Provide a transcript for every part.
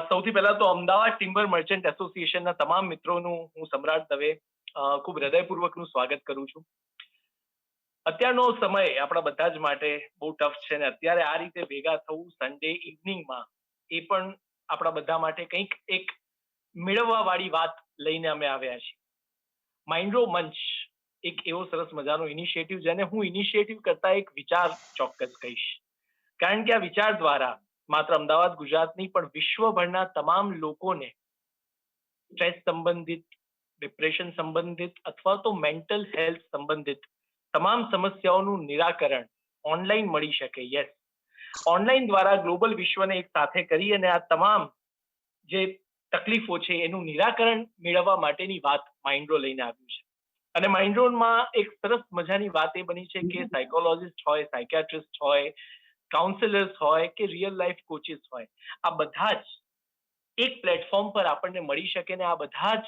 સૌથી પહેલા તો અમદાવાદ ટિમ્બર મર્ચન્ટ એસોસિએશનના તમામ મિત્રોનું હું સમ્રાટ દવે ખૂબ હૃદયપૂર્વકનું સ્વાગત કરું છું. અત્યારનો સમય આપણા બધા જ માટે બહુ ટફ છે ને અત્યારે આ રીતે ભેગા થવું સન્ડે ઇવનિંગમાં એ પણ આપણા બધા માટે કંઈક એક મેળવવા વાળી વાત લઈને અમે આવ્યા છીએ. માઇન્ડ્રો મંચ એક એવો સરસ મજાનો ઇનિશિયેટિવ જેને હું ઇનિશિયેટિવ કરતા એક વિચાર ચોક્કસ કહીશ, કારણ કે આ વિચાર દ્વારા માત્ર અમદાવાદ ગુજરાતની પણ વિશ્વભરના તમામ લોકોને સ્ટ્રેસ સંબંધિત, ડિપ્રેશન સંબંધિત અથવા તો મેન્ટલ હેલ્થ સંબંધિત તમામ સમસ્યાઓનું નિરાકરણ ઓનલાઈન મળી શકે. યસ, ઓનલાઈન દ્વારા ગ્લોબલ વિશ્વને એક સાથે કરી અને આ તમામ જે તકલીફો છે એનું નિરાકરણ મેળવવા માટેની વાત માઇન્ડ્રો લઈને આવ્યું છે. અને માઇન્ડ્રોમાં એક સરસ મજાની વાત એ બની છે કે સાયકોલોજીસ્ટ હોય, સાયકિયાટ્રિસ્ટ હોય, કાઉન્સિલર્સ હોય કે રિયલ લાઈફ કોચિસ હોય, આ બધા જ એક પ્લેટફોર્મ પર આપણને મળી શકે ને આ બધા જ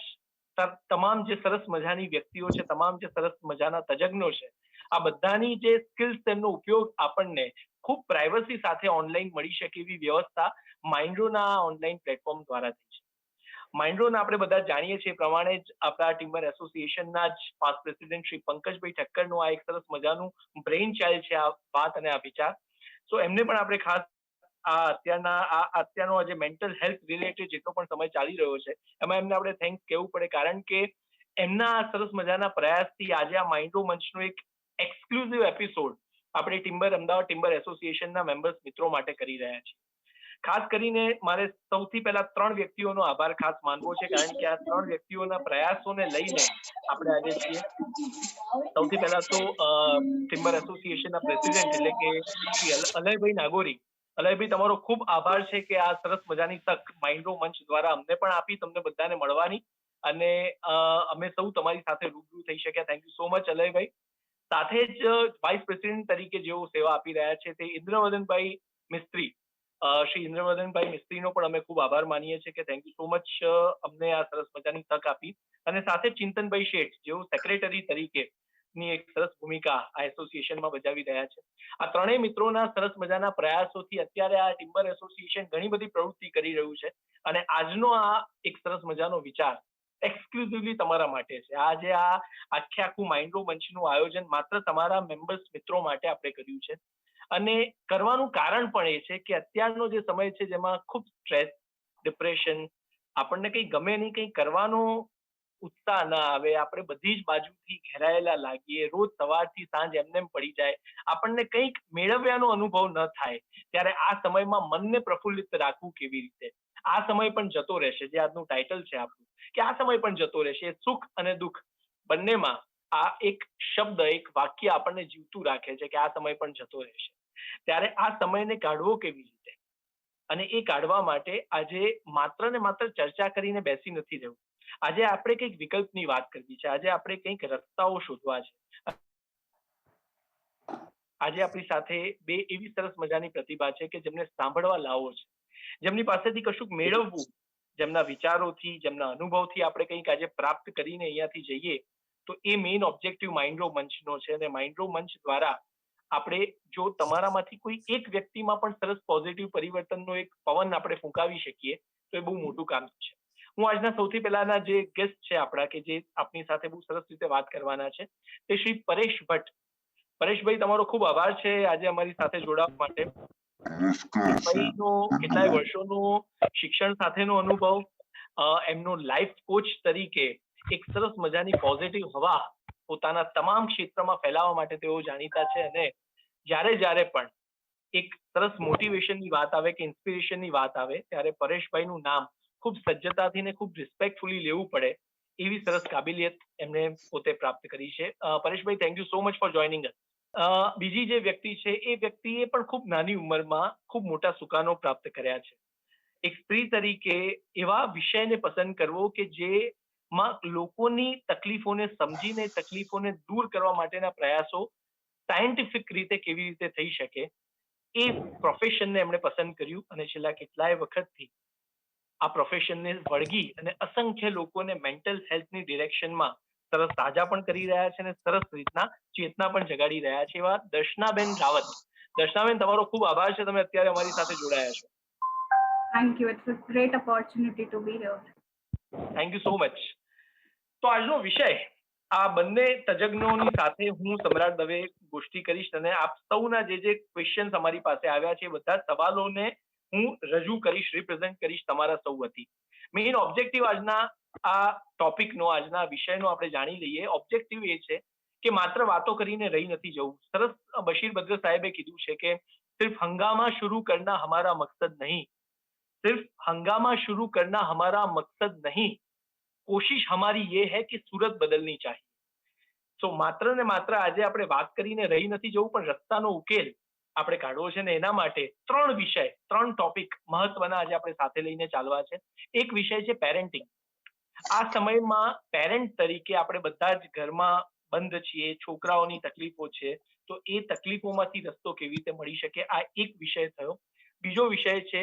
તમામ જે સરસ મજાની વ્યક્તિઓ છે, તમામ જે સરસ મજાના તજજ્ઞો છે, આ બધાની જે સ્કિલ્સ તેમનો ઉપયોગ આપણને ખૂબ પ્રાઇવસી સાથે ઓનલાઈન મળી શકે એવી વ્યવસ્થા માઇન્ડ્રોના ઓનલાઈન પ્લેટફોર્મ દ્વારા થઈ છે. માઇન્ડ્રોના આપણે બધા જાણીએ છીએ પ્રમાણે જ આપણા ટિમ્બર એસોસિએશનના જ પાસ્ટ પ્રેસિડેન્ટ શ્રી પંકજભાઈ ઠક્કરનું આ એક સરસ મજાનું બ્રેઇન ચાઇલ્ડ છે આ વાત અને આ વિચાર. સો એમને પણ આપણે ખાસ અત્યારનો જે મેન્ટલ હેલ્થ રિલેટેડ જેટલો પણ સમય ચાલી રહ્યો છે એમાં એમને આપણે થેન્ક્સ કહેવું પડે, કારણ કે એમના સરસ મજાના પ્રયાસથી આજે આ માઇન્ડ્રો મંચનો એક એક્સક્લુઝિવ એપિસોડ આપણે અમદાવાદ ટિમ્બર એસોસિએશનના મેમ્બર્સ મિત્રો માટે કરી રહ્યા છીએ. ખાસ કરીને મારે સૌથી પહેલા 3 વ્યક્તિઓનો આભાર ખાસ માનવો છે, કારણ કે આ 3 વ્યક્તિઓના પ્રયાસોને લઈને આપણે આજે છીએ. સૌથી પહેલા તો ટિમ્બર એસોસિએશનના પ્રેસિડેન્ટ એટલે કે શ્રી અલયભાઈ નાગોરી. અલયભાઈ, તમારો ખૂબ આભાર છે કે આ સરસ મજાની તક માઇન્ડ્રો મંચ દ્વારા અમને પણ આપી, તમને બધાને મળવાની, અને અમે સૌ તમારી સાથે રૂબરૂ થઈ શક્યા. થેન્ક યુ સો મચ અલયભાઈ. સાથે જ વાઇસ પ્રેસિડેન્ટ તરીકે જેઓ સેવા આપી રહ્યા છે તે ઇન્દ્રવદનભાઈ મિસ્ત્રી. શ્રી ઇન્દ્રવદનભાઈ મિસ્ત્રીનો પણ અમે ખૂબ આભાર માનીએ છીએ કે થેન્ક યુ સો મચ અમને આ સરસ મજાની તક આપી. અને સાથે ચિંતનભાઈ શેઠ જેઓ સેક્રેટરી તરીકે ની એક સરસ ભૂમિકા આ એસોસિએશનમાં બજાવી રહ્યા છે. આ ત્રણેય મિત્રોના સરસ મજાના પ્રયાસોથી અત્યારે આ ટિમ્બર એસોસિએશન ઘણી બધી પ્રવૃત્તિ કરી રહ્યું છે, અને આજનો આ એક સરસ મજાનો વિચાર એક્સક્લુઝિવલી તમારા માટે છે. આજે આ આખું માઇન્ડ્રો મંચનું આયોજન માત્ર તમારા મેમ્બર્સ મિત્રો માટે આપણે કર્યું છે, અને કરવાનું કારણ પણ એ છે કે અત્યારનો જે સમય છે જેમાં ખૂબ સ્ટ્રેસ, ડિપ્રેશન, આપણને કંઈ ગમે નહીં, કંઈ કરવાનો ઉત્સાહ ના આવે, આપણે બધી જ બાજુથી ઘેરાયેલા લાગીએ, રોજ સવારથી સાંજ એમને પડી જાય, આપણને કંઈક મેળવ્યાનો અનુભવ ન થાય, ત્યારે આ સમયમાં મનને પ્રફુલ્લિત રાખવું કેવી રીતે? આ સમય પણ જતો રહેશે, જે આજનું ટાઇટલ છે આપણું, કે આ સમય પણ જતો રહેશે. સુખ અને દુઃખ બંનેમાં આ એક શબ્દ, એક વાક્ય આપણને જીવતું રાખે છે કે આ સમય પણ જતો રહેશે. ત્યારે આ સમયને કાઢવો કેવી રીતે? અને એ કાઢવા માટે આજે માત્ર ને માત્ર ચર્ચા કરીને બેસી નથી રહેવું. આજે આપણે કંઈક વિકલ્પની વાત કરવી છે, આજે આપણે કંઈક રસ્તાઓ શોધવા છે. આજે આપણી સાથે 2 એવી સરસ મજાની પ્રતિભા છે કે જેમને સાંભળવા લાવો છે, જેમની પાસેથી કશુંક મેળવવું, જેમના વિચારોથી, જેમના અનુભવથી આપણે કંઈક આજે પ્રાપ્ત કરીને અહીંયાથી જઈએ, તો એ મેઇન ઓબ્જેક્ટિવ માઇન્ડ્રો મંચનો છે. અને માઇન્ડ્રો મંચ દ્વારા આપણે જો તમારામાંથી કોઈ એક વ્યક્તિમાં પણ સરસ પોઝિટિવ પરિવર્તનનો એક પવન આપણે ફૂંકાવી શકીએ તો એ બહુ મોટું કામ છે. હું આજના સૌથી પહેલાના જે ગેસ્ટ છે આપણા, કે જે આપની સાથે બહુ સરસ રીતે વાત કરવાના છે, તે શ્રી પરેશ ભટ્ટ. પરેશભાઈ, તમારો ખૂબ આભાર છે આજે અમારી સાથે જોડાવા માટે. પરેશભાઈનો કેટલાય વર્ષોનો શિક્ષણ સાથેનો અનુભવ, એમનો લાઈફ કોચ તરીકે એક સરસ મજાની પોઝિટિવ હવા પોતાના તમામ ક્ષેત્રમાં ફેલાવવા માટે તેઓ જાણીતા છે. અને જ્યારે પણ એક સરસ મોટિવેશનની વાત આવે કે ઇન્સ્પિરેશનની વાત આવે, ત્યારે પરેશભાઈનું નામ ખૂબ સજ્જતાથી ને ખૂબ રિસ્પેક્ટફુલી લેવું પડે એવી સરસ કાબિલિયત એમને પોતે પ્રાપ્ત કરી છે. પરેશભાઈ, thank you so much for joining us. બીજી જે વ્યક્તિ છે એ વ્યક્તિએ પણ ખૂબ નાની ઉંમરમાં ખૂબ મોટા સુકાનો પ્રાપ્ત કર્યા છે. એક સ્ત્રી તરીકે એવા વિષયને પસંદ કરવો કે જેમાં લોકોની તકલીફોને સમજીને તકલીફોને દૂર કરવા માટેના પ્રયાસો સાયન્ટિફિક રીતે કેવી રીતે થઈ શકે, એ પ્રોફેશનને એમણે પસંદ કર્યું, અને છેલ્લા કેટલાય વખતથી આ પ્રોફેશનને વળગી અને અસંખ્ય લોકોને મેન્ટલ હેલ્થની ડિરેક્શનમાં સરસ સાજા પણ કરી રહ્યા છે અને સરસ રીતના ચેતના પણ જગાડી રહ્યા છે, એવા દર્શનાબેન રાવત. દર્શનાબેન, તમારો ખૂબ આભાર છે, તમે અત્યારે અમારી સાથે જોડાયા છો. Thank you. It's a great opportunity to be here. Thank you so much. તો આજનો વિષય, આ બંને તજજ્ઞોની સાથે હું સમ્રાટ દવે ગોષ્ઠી કરીશ અને આપ સૌના જે ક્વેશ્ચન્સ અમારી પાસે આવ્યા છે બધા સવાલોને હું રજૂ કરીશ, રિપ્રેઝેન્ટ કરીશ તમારા સૌ વતી. મેઇન ઓબ્જેક્ટિવ આજના આ ટોપિકનો, આજના વિષયનો આપણે જાણી લઈએ. ઓબ્જેક્ટિવ એ છે કે માત્ર વાતો કરીને રહી નથી જવું. સરસ બશીર બદ્ર સાહેબે કીધું છે કે સિર્ફ હંગામા शुरू करना हमारा मकसद नहीं, सिर्फ हंगामा शुरू करना हमारा मकसद नहीं, कोशिश हमारी ये है कि सूरत बदलनी चाहिए. સો માત્ર ને માત્ર આજે આપણે વાત કરીને રહી નથી જવું, પણ રસ્તાનો ઉકેલ આપણે કાઢવો છે ને એના માટે ત્રણ વિષય, ત્રણ ટોપિક મહત્વના આજે આપણે સાથે લઈને ચાલવા છે. એક વિષય છે પેરેન્ટિંગ. આ સમયમાં પેરેન્ટ તરીકે આપણે બધા જ ઘરમાં બંધ છીએ, છોકરાઓની તકલીફો છે, તો એ તકલીફોમાંથી રસ્તો કેવી રીતે મળી શકે, આ એક વિષય થયો. બીજો વિષય છે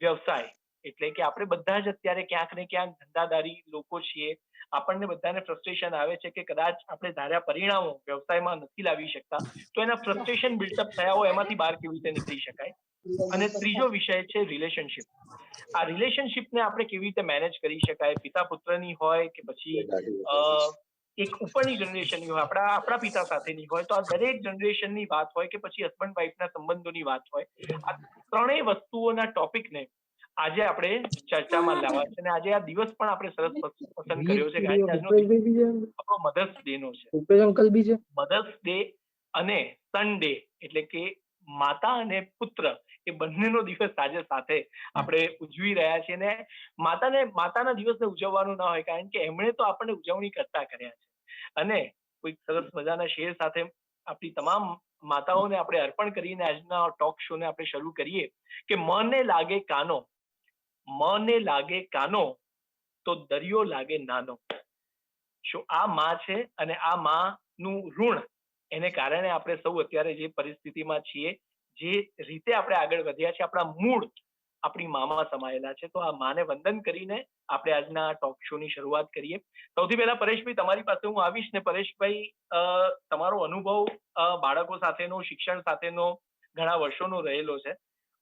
વ્યવસાય, એટલે કે આપણે બધા જ અત્યારે ક્યાંક ને ક્યાંક ધંધાદારી લોકો છીએ. આપણને બધાને ફ્રસ્ટ્રેશન આવે છે કે કદાચ આપણે ધાર્યા પરિણામો વ્યવસાયમાં નથી લાવી શકતા, તો એના ફ્રસ્ટ્રેશન બિલ્ટઅપ થયા હોય એમાંથી બહાર કેવી રીતે નીકળી શકાય. અને ત્રીજો વિષય છે રિલેશનશિપ. આ રિલેશનશિપને આપણે કેવી રીતે મેનેજ કરી શકાય, પિતા પુત્રની હોય કે પછી એક ઉપરની જનરેશનની હોય, આપણા પિતા સાથેની હોય, તો આ દરેક જનરેશનની વાત હોય કે પછી હસબન્ડ વાઈફના સંબંધોની વાત હોય, આ ત્રણેય વસ્તુઓના ટોપિકને આજે આપણે ચર્ચામાં લાવવા છે. અને આજે આ દિવસ પણ આપણે સરસ પસંદ કર્યો છે, કારણ કે આજનો આપણો મધર્સ ડે નો છે. મધર્સ ડે અને સન ડે, એટલે કે માતા અને પુત્ર, એ બંનેનો દિવસ આજે સાથે આપણે ઉજવી રહ્યા છીએ. ને માતાના દિવસને ઉજવવાનું ના હોય, કારણ કે એમણે તો આપણને ઉજવણી કરતા કર્યા છે. અને કોઈ સરસ મજાના શેર સાથે આપણી તમામ માતાઓને આપણે અર્પણ કરીને આજના ટોક શો ને આપણે શરૂ કરીએ કે મને લાગે કાનો તો દરિયો લાગે નાનો. શું આ માં છે, અને આ નું ઋણ એને કારણે આપણે સૌ અત્યારે જે પરિસ્થિતિમાં છીએ, જે રીતે આપણે આગળ વધ્યા છે, આપણા મૂળ આપણી મામાં સમાયેલા છે. તો આ માને વંદન કરીને આપણે આજના ટોક શો ની શરૂઆત કરીએ. સૌથી પહેલા પરેશભાઈ તમારી પાસે હું આવીશ. ને પરેશભાઈ, તમારો અનુભવ બાળકો સાથેનો, શિક્ષણ સાથેનો ઘણા વર્ષોનો રહેલો છે.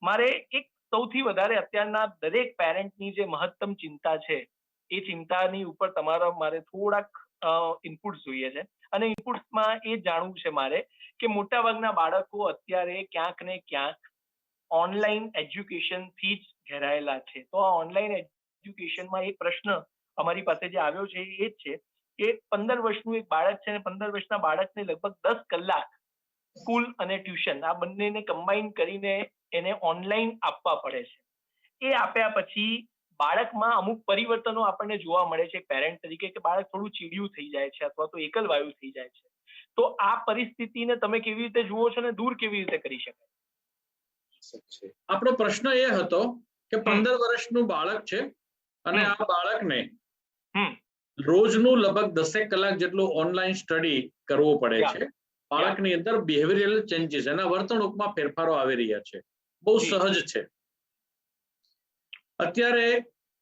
મારે એક સૌથી વધારે અત્યારના દરેક પેરેન્ટની જે મહત્તમ ચિંતા છે, એ ચિંતાની ઉપર તમારા મારે થોડાક ઇનપુટ્સ જોઈએ છે. અને ઇનપુટ્સમાં એ જાણવું છે મારે કે મોટાભાગના બાળકો અત્યારે ક્યાંક ને ક્યાંક ઓનલાઈન એજ્યુકેશનથી જ ઘેરાયેલા છે. તો આ ઓનલાઈન એજ્યુકેશનમાં એક પ્રશ્ન અમારી પાસે જે આવ્યો છે એ જ છે કે 15 વર્ષનું એક બાળક છે, અને 15 વર્ષના બાળકને લગભગ 10 કલાક સ્કૂલ અને ટ્યુશન આ બંનેને કમ્બાઈન કરીને એને ઓનલાઈન આપવા પડે છે. એ આપ્યા પછી બાળકમાં અમુક પરિવર્તનો આપણને જોવા મળે છે પેરેન્ટ તરીકે, કે બાળક થોડું ચીડિયું થઈ જાય છે અથવા તો એકલવાયું થઈ જાય છે. તો આ પરિસ્થિતિને તમે કેવી રીતે જુઓ છો, અને દૂર કેવી રીતે કરી શકાય? આપણો પ્રશ્ન એ હતો કે 15 વર્ષનું બાળક છે અને આ બાળકને રોજનું લગભગ 10 કલાક જેટલું ઓનલાઈન સ્ટડી કરવો પડે છે. બાળકની અંદર બિહેવિયરલ ચેન્જીસ, એના વર્તણૂકમાં ફેરફારો આવી રહ્યા છે. બહુ સહજ છે. અત્યારે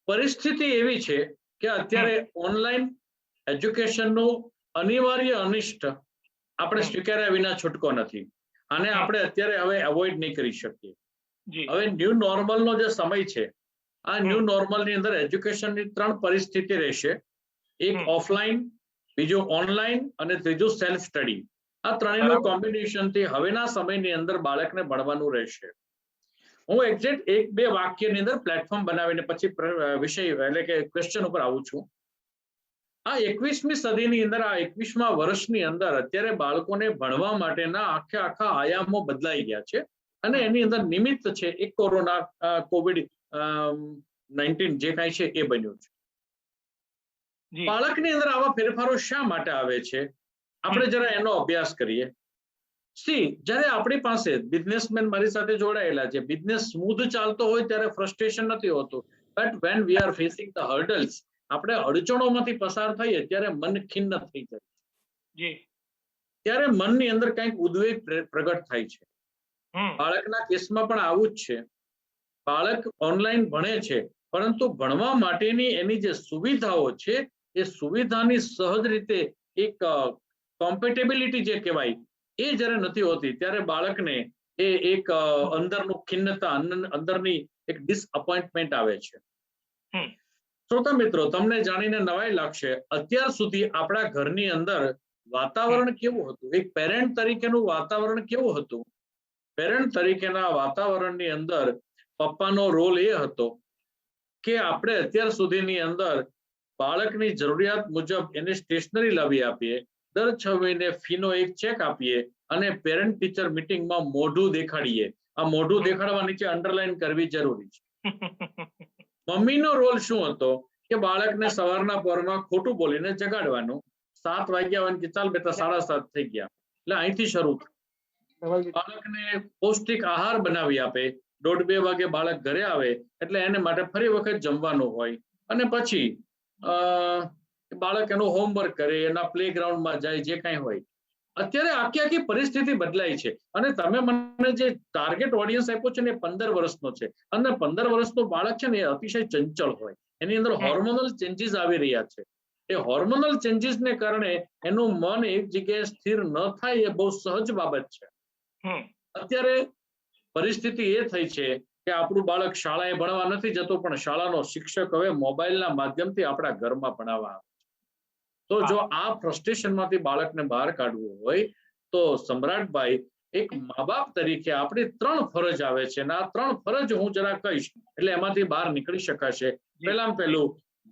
પરિસ્થિતિ એવી છે કે અત્યારે ઓનલાઈન એજ્યુકેશનનું અનિવાર્ય અનિષ્ટ આપણે સ્વીકાર્યા વિના છૂટકો નથી. આને આપણે અત્યારે હવે એવોઇડ નહીં કરી શકીએ. હવે ન્યૂ નોર્મલનો જે સમય છે, આ ન્યૂ નોર્મલની અંદર એજ્યુકેશનની 3 પરિસ્થિતિ રહેશે. એક ઓફલાઈન, બીજું ઓનલાઈન અને ત્રીજું સેલ્ફ સ્ટડી. આ ત્રણેયનું કોમ્બિનેશનથી હવેના સમયની અંદર બાળકને ભણવાનું રહેશે. હું એક્ઝેક્ટ 1-2 વાક્યની અંદર પ્લેટફોર્મ બનાવીને પછી વિષય એટલે કે ક્વેશ્ચન ઉપર આવું છું. આ 21મી સદીની અંદર, આ 21મા વર્ષની અંદર અત્યારે બાળકોને ભણવા માટેના આખા આયામો બદલાઈ ગયા છે. અને એની અંદર નિમિત્ત છે એક કોરોના, COVID-19 જે કાંઈ છે એ બન્યું છે. બાળકની અંદર આવા ફેરફારો શા માટે આવે છે, આપણે જરા એનો અભ્યાસ કરીએ. જ્યારે આપણી પાસે બિઝનેસમેન મારી સાથે જોડાયેલા છે, બિઝનેસ સ્મૂધ ચાલતો હોય ત્યારે ફ્રસ્ટ્રેશન નથી હોતું, but when we are facing the hurdles, આપણે અડચણોમાંથી પસાર થઈએ ત્યારે મન ખિન્ન થઈ જાય, ત્યારે મનની અંદર કંઈક ઉદ્વેગ પ્રગટ થાય છે. બાળકના કેસમાં પણ આવું જ છે. બાળક ઓનલાઈન ભણે છે, પરંતુ ભણવા માટેની એની જે સુવિધાઓ છે એ સુવિધાની સહજ રીતે એક કોમ્પેટેબિલિટી જે કહેવાય એ જ્યારે નથી હોતી, ત્યારે બાળકને એ એક અંદરનું ખિન્નતા, અંદરની એક ડિસઅપોઇન્ટમેન્ટ આવે છે. હમ. શ્રોતા મિત્રો, તમને જાણીને નવાઈ લાગશે, અત્યાર સુધી આપણા ઘરની અંદર વાતાવરણ કેવું હતું, એક પેરેન્ટ તરીકેનું વાતાવરણ કેવું હતું? પેરેન્ટ તરીકેના વાતાવરણની અંદર પપ્પાનો રોલ એ હતો કે આપણે અત્યાર સુધીની અંદર બાળકની જરૂરિયાત મુજબ એને સ્ટેશનરી લાવી આપીએ, દર 6 મહિને ફીનો એક ચેક આપીએ અને પેરેન્ટ ટીચર મીટિંગમાં મોઢું દેખાડીએ. આ મોઢું દેખાડવા નીચે અંડરલાઈન કરવી જરૂરી છે. મમ્મીનો રોલ શું હતો કે બાળકને સવારના પરમાં ખોટું બોલીને જગાડવાનું. 7 વાગ્યા હોય કે ચાલ બેટા 7:30 થઈ ગયા, એટલે અહીંથી શરૂ થાય. બાળકને પૌષ્ટિક આહાર બનાવી આપે. 1:30-2 વાગે બાળક ઘરે આવે એટલે એને માટે ફરી વખત જમવાનું હોય અને પછી બાળક એનું હોમવર્ક કરે, એના પ્લેગ્રાઉન્ડમાં જાય, જે કાંઈ હોય. અત્યારે આખી પરિસ્થિતિ બદલાઈ છે અને તમે મને જે ટાર્ગેટ ઓડિયન્સ આપ્યો છે ને એ 15 વર્ષનો છે અને 15 વર્ષનું બાળક છે ને એ અતિશય ચંચળ હોય, એની અંદર હોર્મોનલ ચેન્જીસ આવી રહ્યા છે. એ હોર્મોનલ ચેન્જીસને કારણે એનું મન એક જગ્યાએ સ્થિર ન થાય, એ બહુ સહજ બાબત છે. અત્યારે પરિસ્થિતિ એ થઈ છે કે આપણું બાળક શાળાએ ભણવા નથી જતું, પણ શાળાનો શિક્ષક હવે મોબાઈલના માધ્યમથી આપણા ઘરમાં ભણાવવા આવે છે. તો જો આ ફ્રસ્ટ્રેશનમાંથી બાળકને બહાર કાઢવું હોય તો સમ્રાટભાઈ, એક મા બાપ તરીકે આપણી 3 ફરજ આવે છે અને આ 3 ફરજ હું જરા કહીશ એટલે એમાંથી બહાર નીકળી શકાશે. પહેલામાં પહેલું,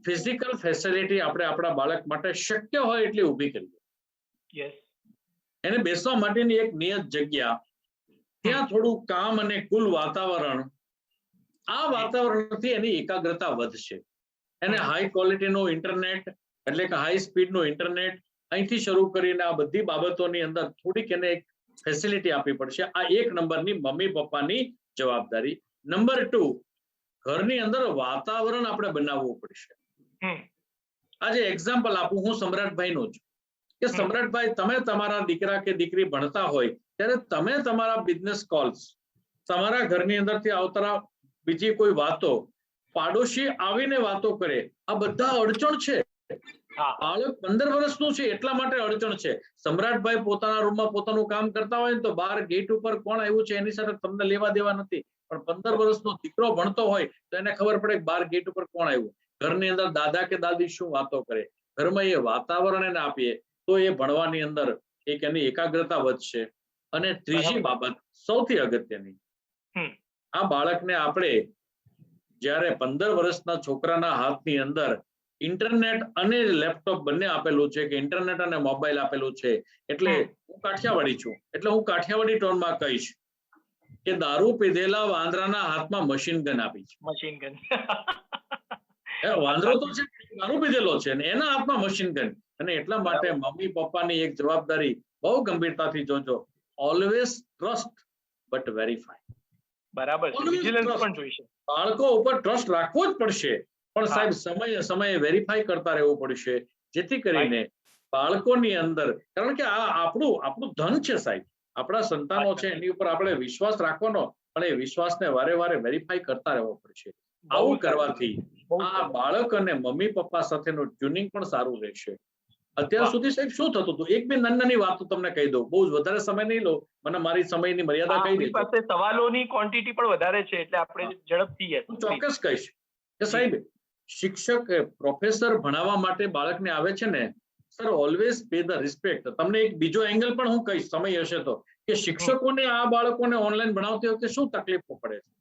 ફિઝિકલ ફેસિલિટી આપણે આપણા બાળક માટે શક્ય હોય એટલી ઊભી કરીએ. એને બેસવા માટેની એક નિયત જગ્યા, ત્યાં થોડું કામ અને કુલ વાતાવરણ. આ વાતાવરણથી એની એકાગ્રતા વધશે. એને હાઈ ક્વોલિટીનું ઇન્ટરનેટ એટલે કે હાઈ સ્પીડનું ઇન્ટરનેટ અહીંથી શરૂ કરીને આ બધી બાબતોની અંદર થોડીક એને એક ફેસિલિટી આપવી પડશે. આ 1 નંબરની મમ્મી પપ્પાની જવાબદારી. નંબર 2, ઘરની અંદર વાતાવરણ આપણે બનાવવું પડશે. આજે એક્ઝામ્પલ આપું હું સમ્રાટભાઈનું જ, કે સમ્રાટભાઈ, તમે તમારા દીકરા કે દીકરી ભણતા હોય ત્યારે તમે તમારા બિઝનેસ કોલ્સ, તમારા ઘરની અંદરથી આવતા બીજી કોઈ વાતો, પાડોશી આવીને વાતો કરે, આ બધા અડચણ છે. બાળક 15 વર્ષનું છે એટલા માટે અડચણ છે. સમ્રાટભાઈ પોતાના રૂમમાં પોતાનું કામ કરતા હોય ને તો બહાર ગેટ ઉપર કોણ આવ્યું છે એની સાથે તમને લેવા દેવા નથી, પણ 15 વર્ષનો દીકરો ભણતો હોય તો એને ખબર પડે કે બહાર ગેટ ઉપર કોણ આવ્યું, ઘરની અંદર દાદા કે દાદી શું વાતો કરે. ઘરમાં એ વાતાવરણ એને આપીએ તો એ ભણવાની અંદર એક એની એકાગ્રતા વધશે. અને ત્રીજી બાબત સૌથી અગત્યની, આ બાળકને આપણે જ્યારે 15 વર્ષના છોકરાના હાથની અંદર ઇન્ટરનેટ અને લેપટોપ બંને આપેલું છે, કે ઇન્ટરનેટ અને મોબાઈલ આપેલું છે, એટલે હું કાઠિયાવાડી છું એટલે હું કાઠિયાવાડી ટોનમાં કહીશ કે દારૂ પીધેલા વાંદરાના હાથમાં મશીન ગન આપી છે. Machine gun. વાંદરો તો છે, દારૂ પીધેલો છે અને એના હાથમાં મશીન ગન. અને એટલા માટે મમ્મી પપ્પાની એક જવાબદારી બહુ ગંભીરતાથી જોજો, ઓલવેઝ ટ્રસ્ટ બટ વેરીફાઈ. બરાબર છે, વિજિલન્સ પણ જોઈશે. બાળકો ઉપર ટ્રસ્ટ રાખવો જ પડશે, પણ સાહેબ સમયે વેરીફાઈ કરતા રહેવું પડશે, જેથી કરીને બાળકોની અંદર, કારણ કે આ આપણું ધન છે સાહેબ, આપણા સંતાનો છે, એની ઉપર આપણે વિશ્વાસ રાખવાનો, પણ એ વિશ્વાસને વારે વારે વેરીફાઈ કરતા રહેવો પડશે. આવું કરવાથી આ બાળક અને મમ્મી પપ્પા સાથેનું ટ્યુનિંગ પણ સારું રહેશે. અત્યાર સુધી સાહેબ શું થતું હતું, એક બે નાની વાતો તમને કહી દઉં, બહુ વધારે સમય નહીં લો, મને મારી સમયની મર્યાદા કહી દેજો. પાસે સવાલોની ક્વોન્ટિટી પણ વધારે છે એટલે આપણે ઝડપથી હું ચોક્કસ કહીશ કે સાહેબ, શિક્ષક પ્રોફેસર ભણાવવા માટે બાળકને આવે છે ને, sir always pay the respect. તમને એક બીજો એંગલ પણ હું કહીશ સમય હશે તો, કે શિક્ષકોને આ બાળકોને ઓનલાઈન ભણાવતી વખતે શું તકલીફો પડે છે.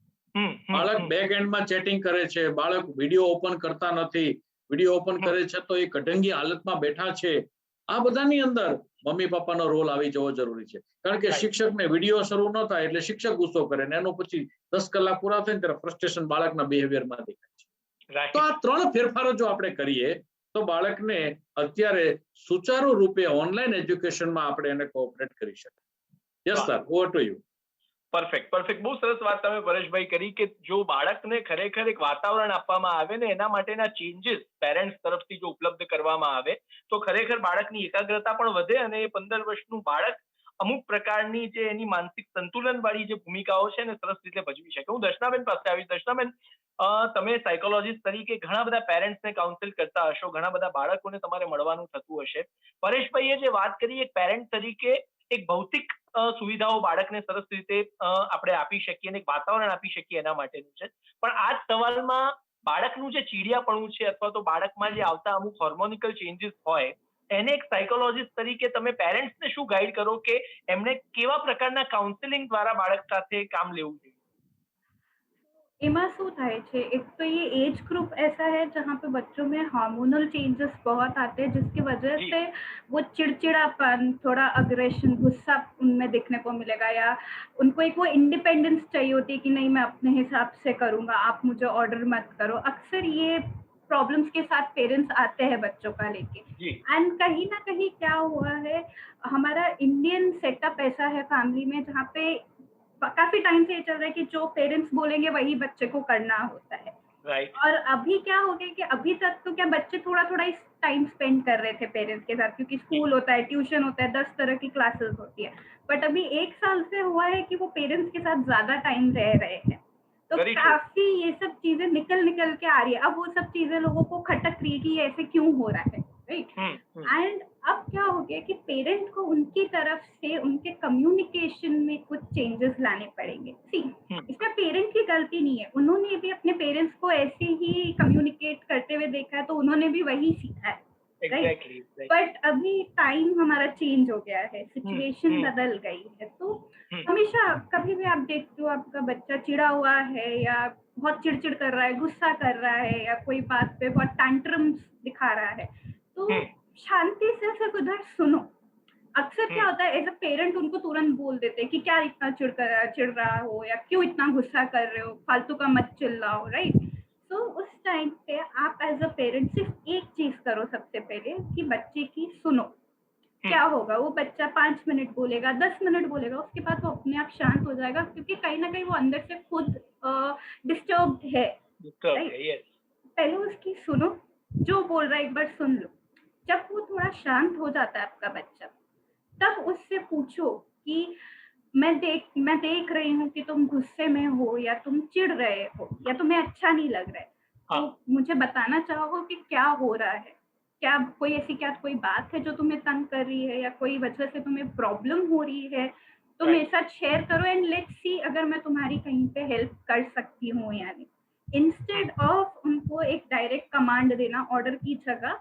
બાળક બેક એન્ડમાં ચેટિંગ કરે છે, બાળક વિડીયો ઓપન કરતા નથી, વિડીયો ઓપન કરે છે તો એ કઢંગી હાલતમાં બેઠા છે. આ બધાની અંદર મમ્મી પપ્પાનો રોલ આવી જવો જરૂરી છે, કારણ કે શિક્ષકને વિડીયો શરૂ ન થાય એટલે શિક્ષક ગુસ્સો કરે ને એનો પછી 10 કલાક પૂરા થાય ને ત્યારે ફ્રસ્ટ્રેશન બાળકના બિહેવિયરમાં દેખાય છે. તો આ 3 ફેરફારો જો આપણે કરીએ તો બાળકને અત્યારે સુચારુ રૂપે ઓનલાઈન એજ્યુકેશનમાં આપણે એને કોઓપરેટ કરી શકીએ. Yes sir, over to you. Perfect. બહુ સરસ વાત તમે પરેશભાઈ કરી કે જો બાળકને ખરેખર એક વાતાવરણ આપવામાં આવે ને એના માટેના ચેન્જીસ પેરેન્ટ્સ તરફથી જો ઉપલબ્ધ કરવામાં આવે તો ખરેખર બાળકની એકાગ્રતા પણ વધે અને એ 15 વર્ષનું બાળક અમુક પ્રકારની જે એની માનસિક સંતુલન વાળી જે ભૂમિકાઓ છે ને સરસ રીતે ભજવી શકે. હું દર્શનાબેન પાસે આવીશ. દર્શનાબેન, તમે સાયકોલોજીસ્ટ તરીકે ઘણા બધા પેરેન્ટ્સને કાઉન્સિલ કરતા હશો, ઘણા બધા બાળકોને તમારે મળવાનું થતું હશે. પરેશભાઈએ જે વાત કરી એક પેરેન્ટ તરીકે એક ભૌતિક સુવિધાઓ બાળકને સરસ રીતે આપણે આપી શકીએ અને એક વાતાવરણ આપી શકીએ એના માટેનું છે. પણ આ જ સવાલમાં બાળકનું જે ચીડિયાપણું છે અથવા તો બાળકમાં જે આવતા અમુક હોર્મોનિકલ ચેન્જીસ હોય એને એક સાયકોલોજીસ્ટ તરીકે તમે પેરેન્ટ્સને શું ગાઈડ કરો કે એમને કેવા પ્રકારના કાઉન્સેલિંગ દ્વારા બાળક સાથે કામ લેવું જોઈએ? एमा शू थाय छे, एक तो ये एज ग्रुप ऐसा है जहाँ पे बच्चों में हार्मोनल चेंजेस बहुत आते हैं जिसकी वजह जी। से वो चिड़चिड़ापन, थोड़ा अग्रेशन, गुस्सा उनमें देखने को मिलेगा, या उनको एक वो इंडिपेंडेंस चाहिए होती है कि नहीं मैं अपने हिसाब से करूँगा, आप मुझे ऑर्डर मत करो। अक्सर ये प्रॉब्लम्स के साथ पेरेंट्स आते हैं बच्चों का लेके। जी। एंड कहीं न कहीं क्या हुआ है, हमारा इंडियन सेटअप ऐसा है फैमिली में जहाँ पे काफ़ी टाइम से ये चल रहा है कि जो पेरेंट्स बोलेंगे वही बच्चे को करना होता है। राइट। और अभी क्या हो गया कि अभी तक तो क्या बच्चे थोड़ा-थोड़ा इस टाइम स्पेंड कर रहे थे पेरेंट्स के साथ, क्योंकि स्कूल होता है, ट्यूशन होता है, 10 तरह की क्लासेस होती है। बट अभी 1 साल से हुआ है कि वो पेरेंट्स के साथ ज़्यादा टाइम रह रहे हैं। तो वेरी ट्रू। काफ़ी ये सब चीज़ें निकल-निकल के आ रही है। अब वो सब चीज़ें लोगों को खटक रही है कि ये ऐसे क्यों हो रहा है, राइट? एंड अब क्या हो गया कि पेरेंट को उनकी तरफ से उनके कम्युनिकेशन में कुछ चेंजेस लाने पड़ेंगे। सी, इसमें पेरेंट की गलती नहीं है, उन्होंने भी अपने पेरेंट्स को ऐसे ही कम्युनिकेट करते हुए देखा है तो उन्होंने भी वही सीखा है, राइट? एग्जैक्टली। बट अभी टाइम हमारा चेंज हो गया है, सिचुएशन बदल गई है, तो हमेशा कभी भी आप देखते हो आपका बच्चा चिढ़ा हुआ है या बहुत चिड़चिड़ कर रहा है, गुस्सा कर रहा है, या कोई बात पे बहुत टैंट्रम्स दिखा रहा है, तो शांति से सिर्फ उधर सुनो। अक्सर क्या होता है, एज अ पेरेंट उनको तुरंत बोल देते हैं कि क्या इतना चिढ़ रहा हो, या क्यों इतना गुस्सा कर रहे हो, फालतू का मत चिल्लाओ, राइट? तो उस टाइम पे आप एज अ पेरेंट सिर्फ एक चीज करो सबसे पहले, कि बच्चे की सुनो। क्या होगा, वो बच्चा 5 मिनट बोलेगा, 10 मिनट बोलेगा, उसके बाद वो अपने आप शांत हो जाएगा, क्योंकि कहीं ना कहीं वो अंदर से खुद डिस्टर्ब है, राइट? यस। पहले उसकी सुनो, जो बोल रहा है एक बार सुन लो। जब वो थोड़ा शांत हो जाता है आपका बच्चा, तब उससे पूछो कि मैं देख रही हूँ कि तुम गुस्से में हो, या तुम चिढ़ रहे हो, या तुम्हें अच्छा नहीं लग रहा है, तो मुझे बताना चाहोगे कि क्या हो रहा है? क्या कोई बात है जो तुम्हें तंग कर रही है, या कोई वजह से तुम्हें प्रॉब्लम हो रही है, तो मेरे साथ शेयर करो, एंड लेट्स सी अगर मैं तुम्हारी कहीं पे हेल्प कर सकती हूँ या नहीं। इंस्टेड ऑफ उनको एक डायरेक्ट कमांड देना ऑर्डर की जगह,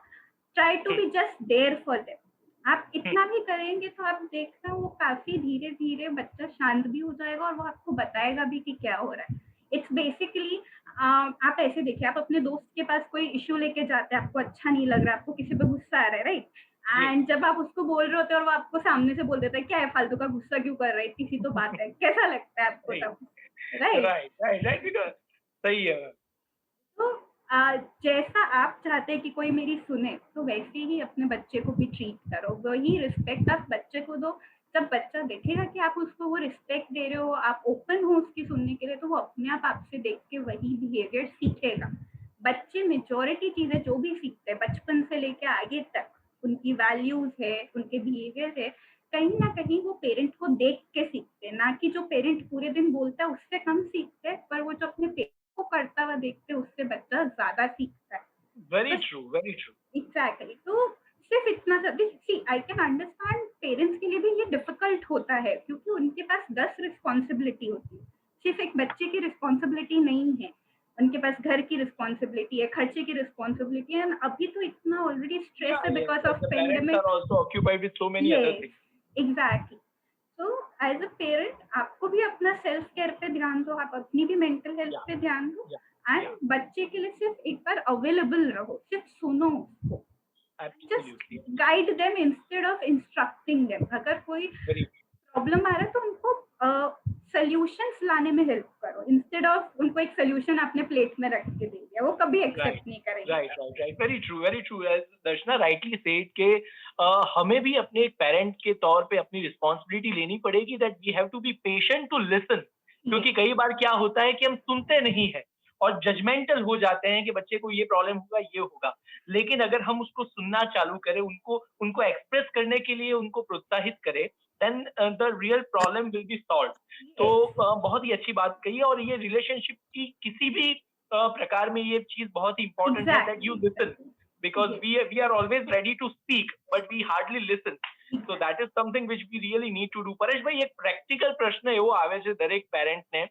try to be just there for them. आप इतना भी करेंगे तो आप देखना वो काफी धीरे धीरे बच्चा शांत भी हो जाएगा, और वो आपको बताएगा भी कि क्या हो रहा है। इट्स बेसिकली, आप ऐसे देखिए, आप अपने दोस्त के पास कोई इश्यू लेके जाते हैं, आपको अच्छा नहीं लग रहा है, आपको किसी पे गुस्सा आ रहा है, राइट? एंड जब आप उसको बोल रहे होते हैं और वो आपको सामने से बोल देता है क्या है फालतू का गुस्सा क्यों कर रहा है, इतनी सी तो बात है, कैसा लगता है आपको तब, right? Right, right, right, because सही है। तो जैसा आप चाहते हैं कि कोई मेरी सुने, तो वैसे ही अपने बच्चे को भी ट्रीट करो, वही रिस्पेक्ट आप बच्चे को दो। जब बच्चा देखेगा कि आप उसको वो रिस्पेक्ट दे रहे हो, आप ओपन हो उसकी सुनने के लिए, तो वो अपने आप आपसे देख के वही बिहेवियर सीखेगा। बच्चे मेजॉरिटी चीजें जो भी सीखते हैं बचपन से लेके आगे तक, उनकी वैल्यूज है, उनके बिहेवियर है, कहीं ना कहीं वो पेरेंट को देख के सीखते हैं, ना कि जो पेरेंट पूरे दिन बोलता है उससे कम सीखते हैं, पर वो जो अपने पेरेंट को करता हुआ देखते हैं उससे बच्चा ज्यादा सीखता है। वेरी बस ट्रू, वेरी ट्रू। एग्जैक्टली, तो सिर्फ इतना सा, सी आई कैन अंडरस्टैंड पेरेंट्स के लिए भी ये डिफिकल्ट होता है, क्योंकि उनके पास 10 रिस्पॉन्सिबिलिटी होती है, सिर्फ एक बच्चे की रिस्पॉन्सिबिलिटी नहीं है, उनके पास घर की रिस्पॉन्सिबिलिटी है, खर्चे की रिस्पॉन्सिबिलिटी है, अभी तो इतना ऑलरेडी स्ट्रेस है because of The parents pandemic. are also occupied with so many other yes, things. Exactly. तो एज अ पेरेंट आपको भी अपना सेल्फ केयर पे ध्यान दो, आप अपनी भी मेंटल हेल्थ पे ध्यान दो, एंड बच्चे के लिए सिर्फ एक बार अवेलेबल रहो, सिर्फ सुनो उसको, Absolutely. Just guide them instead of instructing them. अगर कोई Very प्रॉब्लम आ रहा है तो उनको सॉल्यूशंस लाने में हेल्प करो, इंस्टेड ऑफ उनको एक सॉल्यूशन अपने प्लेट में रख के दे दिया, वो कभी एक्सेप्ट नहीं करेंगे। Right, very true, very true. Darshana rightly said के हमें भी अपने एक पेरेंट के तौर पे अपनी रिस्पॉन्सिबिलिटी लेनी पड़ेगी, that we have to be patient to listen. क्योंकि कई बार क्या होता है कि हम सुनते नहीं है और जजमेंटल हो जाते हैं कि बच्चे को ये प्रॉब्लम होगा, ये होगा। लेकिन अगर हम उसको सुनना चालू करें, उनको उनको एक्सप्रेस करने के लिए उनको प्रोत्साहित करें, then the real problem will be solve. तो बहुत ही अच्छी बात कही है, और ये रिलेशनशिप की किसी भी प्रकार में ये चीज बहुत ही इंपॉर्टेंट है, that you listen, because we are always ready to speak but we hardly listen. So that is something which we really need to do. પરેશભાઈ, એક પ્રેક્ટિકલ પ્રશ્ન એવો આવે છે દરેક પેરેન્ટને,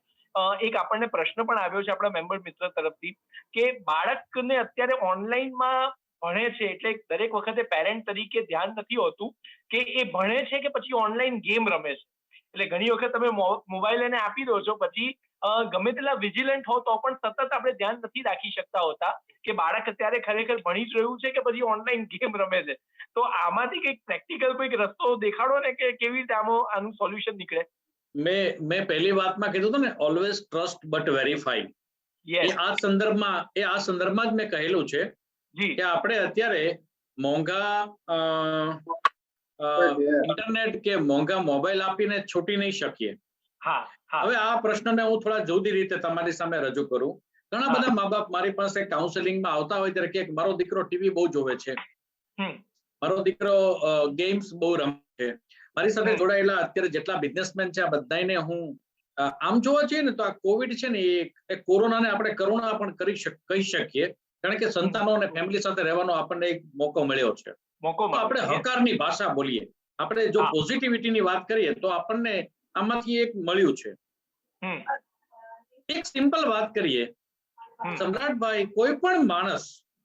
એક આપણને પ્રશ્ન પણ આવ્યો છે આપણા મેમ્બર મિત્ર તરફથી કે બાળકને અત્યારે ઓનલાઈનમાં ભણે છે એટલે દરેક વખતે પેરેન્ટ તરીકે ધ્યાન નથી હોતું કે એ ભણે છે કે પછી ઓનલાઈન ગેમ રમે છે. એટલે ઘણી વખત તમે મોબાઈલ એને આપી દો છો, પછી ગમે તેટલા વિજિલન્ટ હો તો પણ સતત આપણે ધ્યાન નથી રાખી શકતા હોતા કે બાળક અત્યારે ખરેખર ભણી જ રહ્યું છે કે પછી ઓનલાઈન ગેમ રમે છે. તો આમાંથી કંઈક પ્રેક્ટિકલ કોઈક રસ્તો દેખાડો ને કે કેવી રીતે આનું સોલ્યુશન નીકળે. મેં પહેલી વાતમાં કીધું હતું ને, ઓલવેઝ ટ્રસ્ટ બટ વેરીફાઈ. એ આ સંદર્ભમાં જ મેં કહેલું છે કે આપણે અત્યારે મોંઘા ઇન્ટરનેટ કે મોંઘા મોબાઈલ આપીને છૂટી નહીં શકીએ. હવે આ પ્રશ્નને હું થોડા જુદી રીતે તમારી સામે રજૂ કરું. ઘણા બધા મા બાપ મારી પાસે કાઉન્સેલિંગમાં આવતા હોય ત્યારે કે મારો દીકરો ટીવી બહુ જોવે છે, મારો દીકરો ગેમ્સ બહુ રમે છે. મારી સાથે જોડાયેલા અત્યારે જેટલા બિઝનેસમેન છે આ બધાને હું આમ જોવા જઈએ ને તો આ કોવિડ છે ને એ કોરોનાને આપણે કરુણા પણ કહી શકીએ, કારણ કે સંતાનો અને ફેમિલી સાથે રહેવાનો આપણને એક મોકો મળ્યો છે. આપણે હકારની ભાષા બોલીએ, આપણે જો પોઝિટિવિટીની વાત કરીએ તો આપણને આમાંથી એક મળ્યું છે. એક સિમ્પલ વાત કરીએ સમ્રાટભાઈ, કોઈ પણ માણસ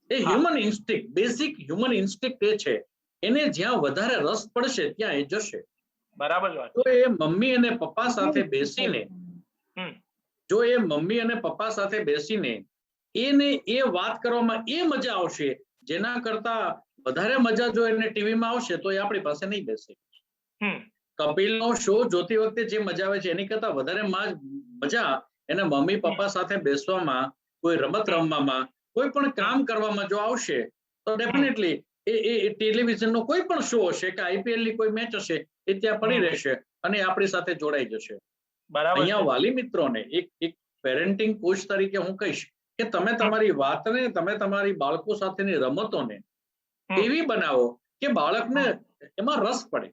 એ હ્યુમન ઇન્સ્ટિક્ટ, બેઝિક હ્યુમન ઇન્સ્ટિક્ટ એ છે, એને જ્યાં વધારે રસ પડશે ત્યાં એ જશે. બરાબર. તો એ મમ્મી અને પપ્પા સાથે બેસીને, જો એ મમ્મી અને પપ્પા સાથે બેસીને એને એ વાત કરવામાં એ મજા આવશે, જેના કરતા વધારે મજા જો એને ટીવીમાં આવશે તો એ આપણી પાસે નહીં બેસે. કપિલનો શો જોતી વખતે જે મજા આવે છે એની કરતા વધારે મજા એને મમ્મી પપ્પા સાથે બેસવામાં, કોઈ રમત રમવામાં, કોઈ પણ કામ કરવામાં જો આવશે તો ડેફિનેટલી એ ટેલિવિઝનનો કોઈ પણ શો હશે કે આઈપીએલ ની કોઈ મેચ હશે એ ત્યાં પડી રહેશે અને આપણી સાથે જોડાઈ જશે. અહીંયા વાલી મિત્રોને એક પેરેન્ટિંગ કોચ તરીકે હું કહીશ કે તમે તમારી વાતને, તમે તમારી બાળકો સાથેની રમતોને એવી બનાવો કે બાળકને એમાં રસ પડે.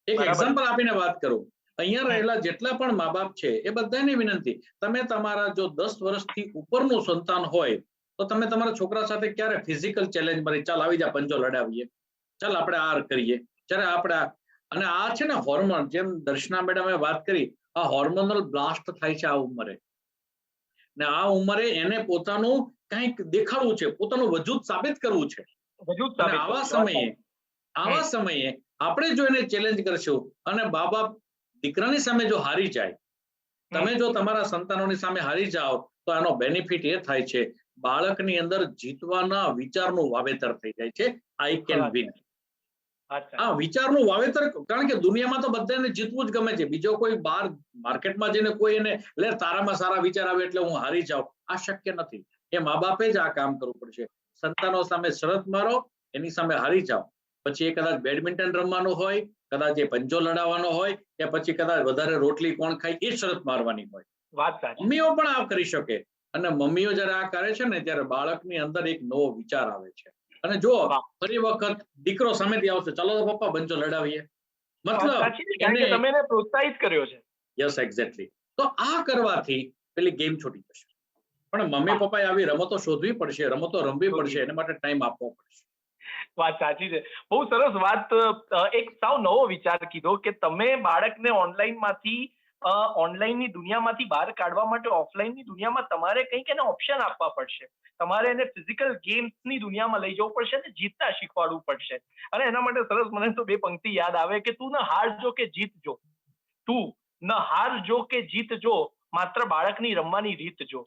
એક એક્ઝામ્પલ આપીને વાત કરું, અહીંયા રહેલા જેટલા પણ મા બાપ છે એ બધાની વિનંતી, તમે તમારા જો 10 વર્ષથી ઉપરનું સંતાન હોય તો તમે તમારા છોકરા સાથે ક્યારે ફિઝિકલ ચેલેન્જ મારી, ચાલ આવી જા પંજો લડાવીએ, ચાલ આપણે આ કરીએ, જ્યારે આપણે અને આ છે ને હોર્મોન, જેમ દર્શના મેડમે વાત કરી, આ હોર્મોનલ બ્લાસ્ટ થાય છે આ ઉંમરે, ને આ ઉંમરે એને પોતાનું કંઈક દેખાડવું છે, પોતાનું વજૂદ સાબિત કરવું છે. આવા સમયે આપણે જો એને ચેલેન્જ કરશું અને બા બાપ દીકરાની સામે જો હારી જાય, તમે જો તમારા સંતાનોની સામે હારી જાઓ તો આનો બેનિફિટ એ થાય છે, બાળકની અંદર જીતવાના વિચારનું વાવેતર થઈ જાય છે. I can win. આ વિચારનું વાવેતર, કારણ કે દુનિયામાં તો બધાને જીતવું જ ગમે છે. બીજો કોઈ બહાર માર્કેટમાં જઈને કોઈ એને લે તારામાં સારા વિચાર આવે એટલે હું હારી જાઉં, આ શક્ય નથી. એ મા બાપે જ આ કામ કરવું પડશે. સંતાનો સામે શરત મારો, એની સામે હારી જાઓ, પછી એ કદાચ બેડમિન્ટન રમવાનું હોય, કદાચ એ પંજો લડાવવાનો હોય, કે પછી કદાચ વધારે રોટલી કોણ ખાય એ શરત મારવાની હોય. મમ્મીઓ પણ આ કરી શકે, અને મમ્મીઓ જયારે આ કરે છે ને ત્યારે બાળકની અંદર એક નવો વિચાર આવે છે. અને જો ફરી વખત દીકરો સામેથી આવશે, ચાલો તો પપ્પા પંજો લડાવીએ, મતલબ તમે એને પ્રોત્સાહિત કર્યો છે. Yes, exactly. તો આ કરવાથી પેલી ગેમ છૂટી જશે. પણ મમ્મી પપ્પાએ આવી રમતો શોધવી પડશે, રમતો રમવી પડશે, એના માટે ટાઈમ આપવો પડશે. વાત સાચી છે, બહુ સરસ વાત. એક સાવ નવો વિચાર કીધો કે તમે બાળકને ઓનલાઈનની દુનિયામાંથી બહાર કાઢવા માટે ઓફલાઈનની દુનિયામાં તમારે કંઈક એને ઓપ્શન આપવા પડશે. તમારે એને ફિઝિકલ ગેમ્સની દુનિયામાં લઈ જવું પડશે અને જીતતા શીખવાડવું પડશે. અને એના માટે સરસ મને તો બે પંક્તિ યાદ આવે કે તું ન હારજો કે જીતજો, તું ન હારજો કે જીતજો, માત્ર બાળકની રમવાની રીત જો.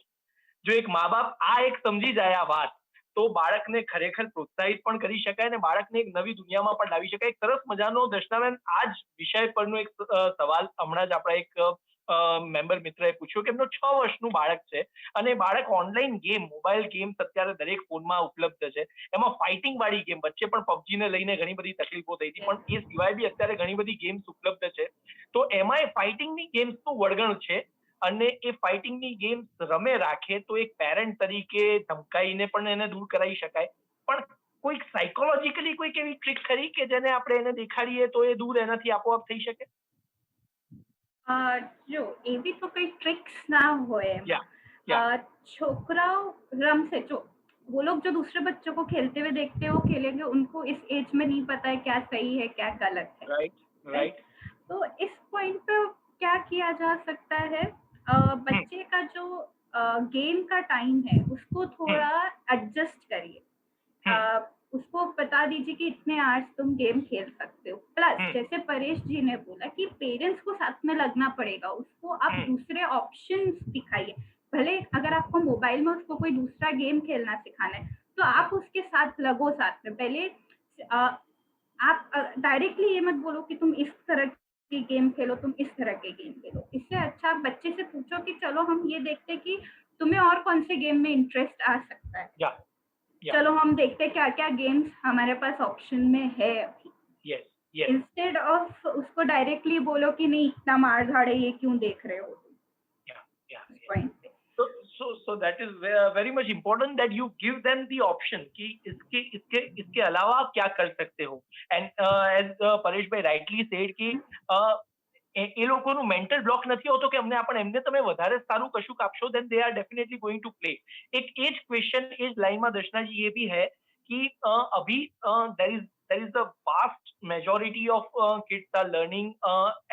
જો એક મા બાપ આ એક સમજી જાય આ વાત, તો બાળકને ખરેખર પ્રોત્સાહિત પણ કરી શકાય અને બાળકને એક નવી દુનિયામાં પણ લાવી શકાય. એક સરસ મજાનો દર્શનાબેન આ જ વિષય પરનો એક સવાલ હમણાં જ આપણા એક મેમ્બર મિત્રએ પૂછ્યો કે એમનો 6 વર્ષનું બાળક છે અને બાળક ઓનલાઈન ગેમ, મોબાઈલ ગેમ્સ અત્યારે દરેક ફોનમાં ઉપલબ્ધ છે, એમાં ફાઇટિંગ વાળી ગેમ, વચ્ચે પણ પબજીને લઈને ઘણી બધી તકલીફો થઈ હતી, પણ એ સિવાય બી અત્યારે ઘણી બધી ગેમ્સ ઉપલબ્ધ છે. તો એમાં ફાઇટિંગની ગેમ્સનું વળગણ છે અને એ ફાઇટિંગની ગેમ્સ રમે રાખે તો એક પેરેન્ટ તરીકે ધમકાઈને પણ એને દૂર કરાવી શકાય. પણ કોઈક સાયકોલોજીકલી કોઈક એવી ટ્રીક ખરી કે જેને આપણે એને દેખાડીએ તો એ દૂર એનાથી આપોઆપ થઈ શકે? જો એવી તો કઈ ટ્રિક્સ ના હોય એમાં. છોકરાઓ રમશે, જો वो लोग जो दूसरे बच्चों को खेलते हुए देखते हैं वो खेलेंगे, उनको इस एज में नहीं पता है क्या सही है क्या गलत है। Right right. तो इस पॉइंट पे क्या किया जा सकता है, बच्चे का जो गेम का टाइम है उसको थोड़ा एडजस्ट करिए। उसको बता दीजिए कि इतने आवर्स तुम गेम खेल सकते हो। प्लस जैसे परेश जी ने बोला कि पेरेंट्स को साथ में लगना पड़ेगा, उसको आप दूसरे ऑप्शंस दिखाइए। भले अगर आपको मोबाइल में उसको कोई दूसरा गेम खेलना सिखाना है तो आप उसके साथ लगो, साथ में पहले आप डायरेक्टली ये मत बोलो कि तुम इस तरह की गेम खेलो, तुम इस तरह के गेम खेलो। इससे अच्छा आप बच्चे से पूछो कि चलो हम ये देखते हैं कि तुम्हें और कौन से गेम में इंटरेस्ट आ सकता है। या चलो हम देखते हैं क्या क्या गेम्स हमारे पास ऑप्शन में है अभी। Yes yes. इंस्टेड ऑफ उसको डायरेक्टली बोलो कि नहीं इतना मार धाड़ है, ये क्यों देख रहे हो तुम। या इस पॉइंट पे so that is very much important that you give them the option कि इसके अलावा आप क्या कर सकते हो। and as પરેશ ભાઈ rightly said कि એ લોકોનું મેન્ટલ બ્લોક નથી હોતો કે એમને તમે વધારે સારું કશું આપશો then they are definitely going to play। એક એ જ ક્વેશ્ચન એ જ લાઈનમાં દર્શનાજી ये भी है कि अभी there is a vast majority of kids are learning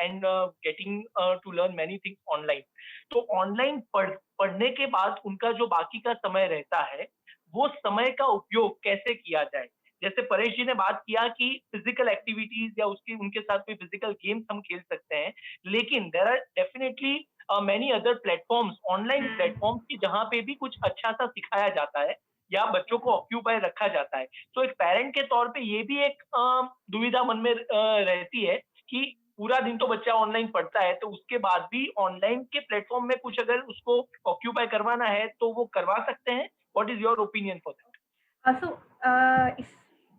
and getting to learn many things online। तो ऑनलाइन पढ़ने के बाद उनका जो बाकी का समय रहता है वो समय का उपयोग कैसे किया जाए। जैसे परेश जी ने बात किया कि फिजिकल एक्टिविटीज या उसकी उनके साथ कोई फिजिकल गेम्स हम खेल सकते हैं, लेकिन there are definitely many other platforms, online platforms की जहाँ पे भी कुछ अच्छा सा सिखाया जाता है या बच्चों को ऑक्यूपाई रखा जाता है। तो एक पेरेंट के तौर पे ये भी एक दुविधा मन में रहती है कि पूरा दिन तो बच्चा ऑनलाइन पढ़ता है तो उसके बाद भी ऑनलाइन के प्लेटफॉर्म में कुछ अगर उसको ऑक्यूपाई करवाना है तो वो करवा सकते हैं। What is your opinion for that?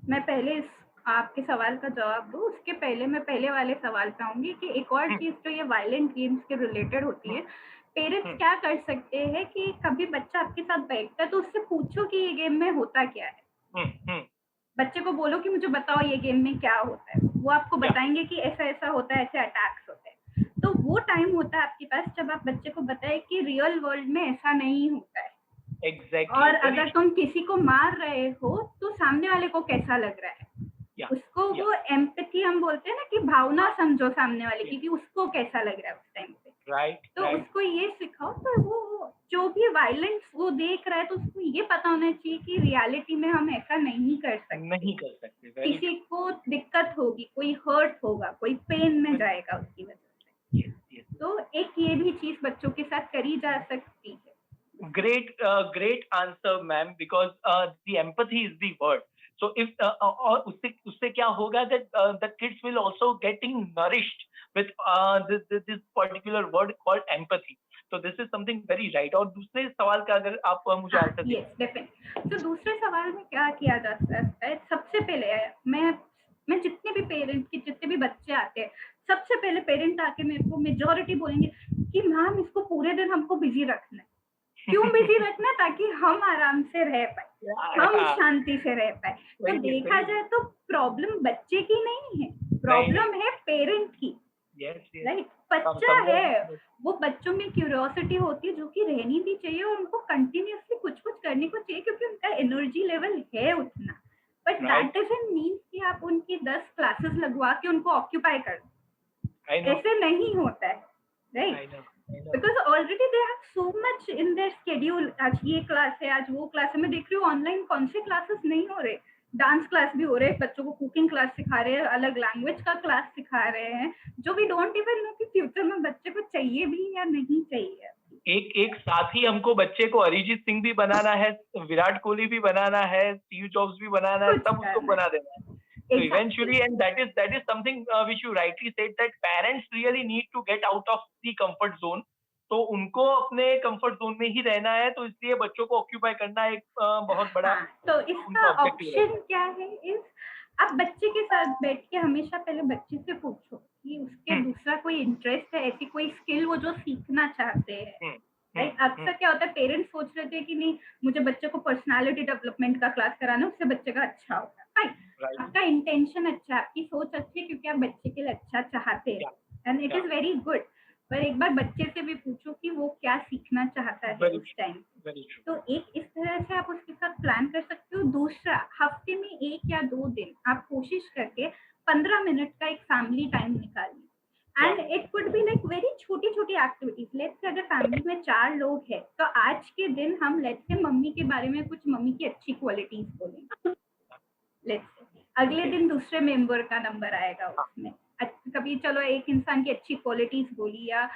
मैं पहले इस आपके सवाल का जवाब दूं, उसके पहले मैं पहले वाले सवाल पे आऊंगी कि एक और चीज जो ये वायलेंट गेम्स के रिलेटेड होती है, पेरेंट्स क्या कर सकते हैं कि कभी बच्चा आपके साथ बैठता है तो उससे पूछो कि ये गेम में होता क्या है। बच्चे को बोलो कि मुझे बताओ ये गेम में क्या होता है, वो आपको बताएंगे कि ऐसा ऐसा होता है, ऐसे अटैक्स होते हैं। तो वो टाइम होता है आपके पास जब आप बच्चे को बताए कि रियल वर्ल्ड में ऐसा नहीं होता है। Exactly, और अगर तुम किसी को मार रहे हो तो सामने वाले को कैसा लग रहा है, उसको वो एम्पैथी हम बोलते हैं ना कि भावना समझो सामने वाले की कि उसको कैसा लग रहा है उस टाइम पे। तो उसको ये सिखाओ तो वो जो भी वायलेंस वो देख रहा है तो उसको ये पता होना चाहिए कि रियलिटी में हम ऐसा नहीं कर सकते। किसी को दिक्कत होगी, कोई हर्ट होगा, कोई पेन में जाएगा उसकी वजह से। तो एक ये भी चीज बच्चों के साथ करी जा सकती है। Great answer ma'am, because the empathy is the word। so if और उससे क्या होगा that the kids will also getting nourished with this particular word called empathy। so this is something very right। और दूसरे सवाल का अगर आप मुझे आंसर दें। Yes definitely. तो दूसरे सवाल में क्या किया जा सकता है, सबसे पहले मैं जितने भी पेरेंट्स के जितने भी बच्चे आते हैं, सबसे पहले पेरेंट आके मेरे को मेजॉरिटी बोलेंगे कि मैम इसको पूरे दिन हमको बिजी रखना है। क्यों बिजी रखना है? ताकि हम आराम से रह पाए, हम शांति से रह पाए। तो देखा जाए तो प्रॉब्लम बच्चे की नहीं है, प्रॉब्लम है पेरेंट की। राइट, बच्चा है, वो बच्चों में क्यूरियोसिटी होती है जो कि रहनी भी चाहिए और उनको कंटिन्यूअसली कुछ कुछ करने को चाहिए क्योंकि उनका एनर्जी लेवल है उतना। बट दैट डजंट मीन कि आप उनकी 10 क्लासेस लगवा के उनको ऑक्यूपाई कर दो, ऐसे नहीं होता है। Right, because already they have so much in their schedule. आज ये क्लास है, आज वो क्लास है। मैं देख रही हूँ ऑनलाइन कौन से क्लासेस नहीं हो रहे, डांस क्लास भी हो रहे हैं, बच्चों को कुकिंग क्लास सिखा रहे हैं, अलग लैंग्वेज का क्लास सिखा रहे हैं, जो वी डोंट इवन नो कि फ्यूचर में बच्चे को चाहिए भी या नहीं चाहिए। एक साथ ही हमको बच्चे को अरिजीत सिंह भी बनाना है, विराट कोहली भी बनाना है, स्टीव जॉब्स भी बनाना है, सब उसको बना देना है। So eventually, and that is something which you rightly said, that parents really need to get out of the comfort zone। तो उनको अपने कंफर्ट जोन में ही रहना है, तो इसलिए बच्चों को ऑक्यूपाई करना एक बहुत बड़ा तो इसका ऑप्शन क्या है, इस आप बच्चे के साथ बैठ के हमेशा पहले बच्चे से पूछो कि उसके दूसरा कोई इंटरेस्ट है, ऐसी कोई स्किल वो जो सीखना चाहते हैं। राइट, अक्सर क्या होता है पेरेंट्स सोच रहे थे कि नहीं मुझे बच्चे को पर्सनालिटी डेवलपमेंट का क्लास कराना, उससे बच्चे का अच्छा होगा। राइट, आपका इंटेंशन अच्छा है, आपकी सोच अच्छी है क्योंकि आप बच्चे के लिए अच्छा चाहते हैं and it is very good. पर एक बार बच्चे से भी पूछो कि वो क्या सीखना चाहता है Very उस टाइम। very true. तो एक इस तरह से आप उसके साथ प्लान कर सकते हो। दूसरा, हफ्ते में 1 या 2 दिन आप कोशिश करके 15 मिनट का एक फैमिली टाइम निकालिए। And it could be like very छोटी-छोटी एक्टिविटीज। लेट्स से अगर फैमिली में 4 लोग हैं, तो आज के दिन हम लेट्स से मम्मी के बारे में कुछ मम्मी की अच्छी क्वालिटीज बोलेंगे। लेट्स से अगले दिन दूसरे मेंबर का नंबर आएगा उसमें। कभी चलो एक इंसान की अच्छी क्वालिटीज बोली, या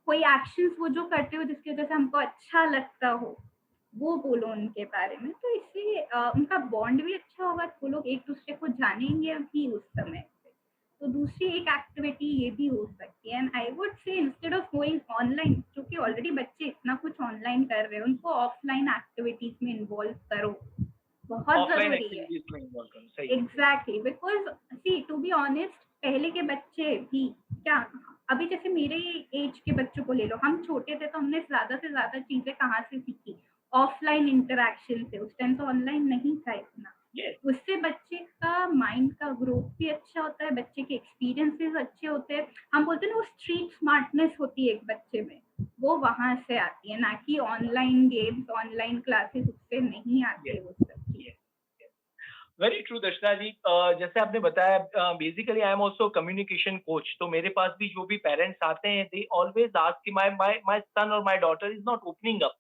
कोई एक्शंस वो जो करते हो जिसकी वजह से हमको अच्छा लगता हो, वो बोलो उनके बारे में। तो इससे उनका बॉन्ड भी अच्छा होगा, वो लोग एक दूसरे को जानेंगे भी उस समय पे। तो दूसरी एक एक्टिविटी ये भी हो सकती है। And I would say instead of going online, क्योंकि ऑलरेडी बच्चे इतना कुछ ऑनलाइन कर रहे हैं, उनको ऑफलाइन एक्टिविटीज में इन्वॉल्व करो, बहुत Offline जरूरी है। activities में involve करो, सही। Exactly, because see to be honest, पहले के बच्चे भी क्या, अभी जैसे मेरे एज के बच्चों को ले लो, हम छोटे थे तो हमने ज्यादा से ज्यादा चीजें कहाँ से सीखी, ऑफलाइन इंटरेक्शन से। उस टाइम तो ऑनलाइन नहीं था इतना। Yes. उससे बच्चे का माइंड का ग्रोथ भी अच्छा होता है, बच्चे के एक्सपीरियंसेस अच्छे होते हैं। हम बोलते हैं ना, वो स्ट्रीट स्मार्टनेस होती है एक बच्चे में, वो वहां से आती है, ना कि ऑनलाइन गेम्स, ऑनलाइन क्लासेस, उससे नहीं आती है वो सब चीजें। Very true Darshana ji. जैसे आपने बताया, basically I am also communication coach. तो मेरे पास भी जो भी पेरेंट्स आते हैं, दे ऑलवेज आस्क कि माय सन और my daughter is not opening up.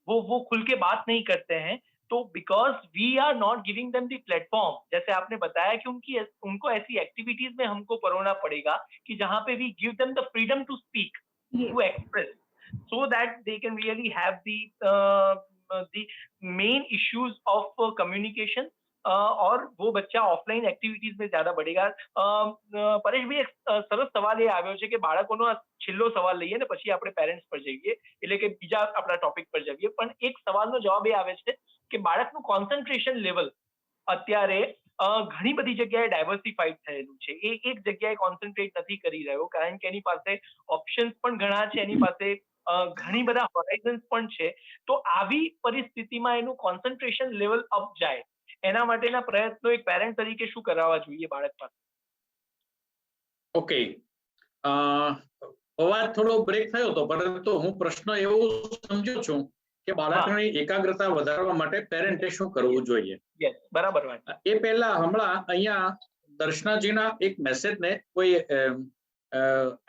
वो खुल के बात नहीं करते हैं। तो because we are not giving them the platform, जैसे आपने बताया कि उनको ऐसी एक्टिविटीज में हमको परोना पड़ेगा कि जहां पे we give them the freedom to speak, to express, so that they can really have the main issues of communication। और वो બચ્ચા ઓફલાઈન એક્ટિવિટીઝ में ज्यादा बढ़ेगा। પરેશભાઈ, એક સરસ સવાલ એ આવ્યો છે કે બાળકોનો આ છેલ્લો સવાલ લઈએ ને પછી આપણે પેરેન્ટ્સ પર જઈએ, એટલે કે બીજા આપણા ટોપિક પર જઈએ, પણ એક સવાલનો જવાબ એ આવે છે કે બાળકનું કોન્સન્ટ્રેશન લેવલ અત્યારે ઘણી બધી જગ્યાએ ડાયવર્સિફાઈડ થયેલું છે। એ એક જગ્યાએ કોન્સન્ટ્રેટ નથી કરી રહ્યો, કારણ કે એની પાસે ઓપ્શન્સ પણ ઘણા છે, એની પાસે ઘણી બધા હોરાઇઝન્સ પણ છે। તો આવી પરિસ્થિતિમાં એનું કોન્સન્ટ્રેશન લેવલ અપ જાય, એના માટેના પ્રયત્નો એક પેરેન્ટ તરીકે શું કરાવવા જોઈએ બાળક પાસે? ઓકે, અવાજ થોડો બ્રેક થયો હતો, પરંતુ હું પ્રશ્ન એવો સમજુ છું કે બાળકની એકાગ્રતા વધારવા માટે પેરેન્ટે શું કરવું જોઈએ। યસ, બરાબર વાત। એ પહેલા હમણાં અહીંયા દર્શનાજીના એક મેસેજને કોઈ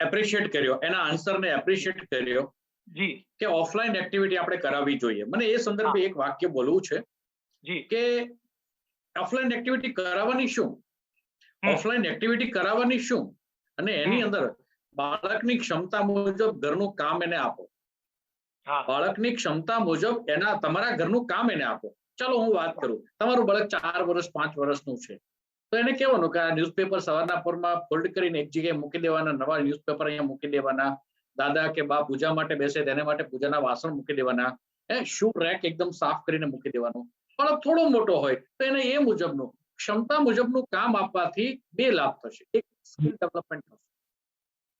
એપ્રિશિએટ કર્યો, એના આન્સરને એપ્રિશિએટ કર્યો જી કે ઓફલાઈન એક્ટિવિટી આપણે કરાવવી જોઈએ। મને એ સંદર્ભે એક વાક્ય બોલવું છે જી કે ઓફલાઈન એક્ટિવિટી કરાવવાની શું, ઓફલાઈન એક્ટિવિટી કરાવવાની શું, અને એની અંદર બાળકની ક્ષમતા મુજબ ઘરનું કામ એને આપો। બાળકની ક્ષમતા મુજબ એના તમારા ઘરનું કામ એને આપો। ચાલો હું વાત કરું, તમારું બાળક 4 વર્ષ 5 વર્ષનું છે, તો એને કહેવાનું કે આ ન્યૂઝપેપર સવારના પોરમાં ફોલ્ડ કરીને એક જગ્યાએ મૂકી દેવાના, નવા ન્યૂઝપેપર અહીંયા મૂકી દેવાના, દાદા કે બા પૂજા માટે બેસે તેને માટે પૂજાના વાસણ મૂકી દેવાના, શૂ રેક એકદમ સાફ કરીને મૂકી દેવાનું। બાળક થોડો મોટો હોય તો એને એ મુજબનું ક્ષમતા મુજબનું કામ આપવાથી 2 લાભ થશે। એક, સ્કિલ ડેવલપમેન્ટ થશે,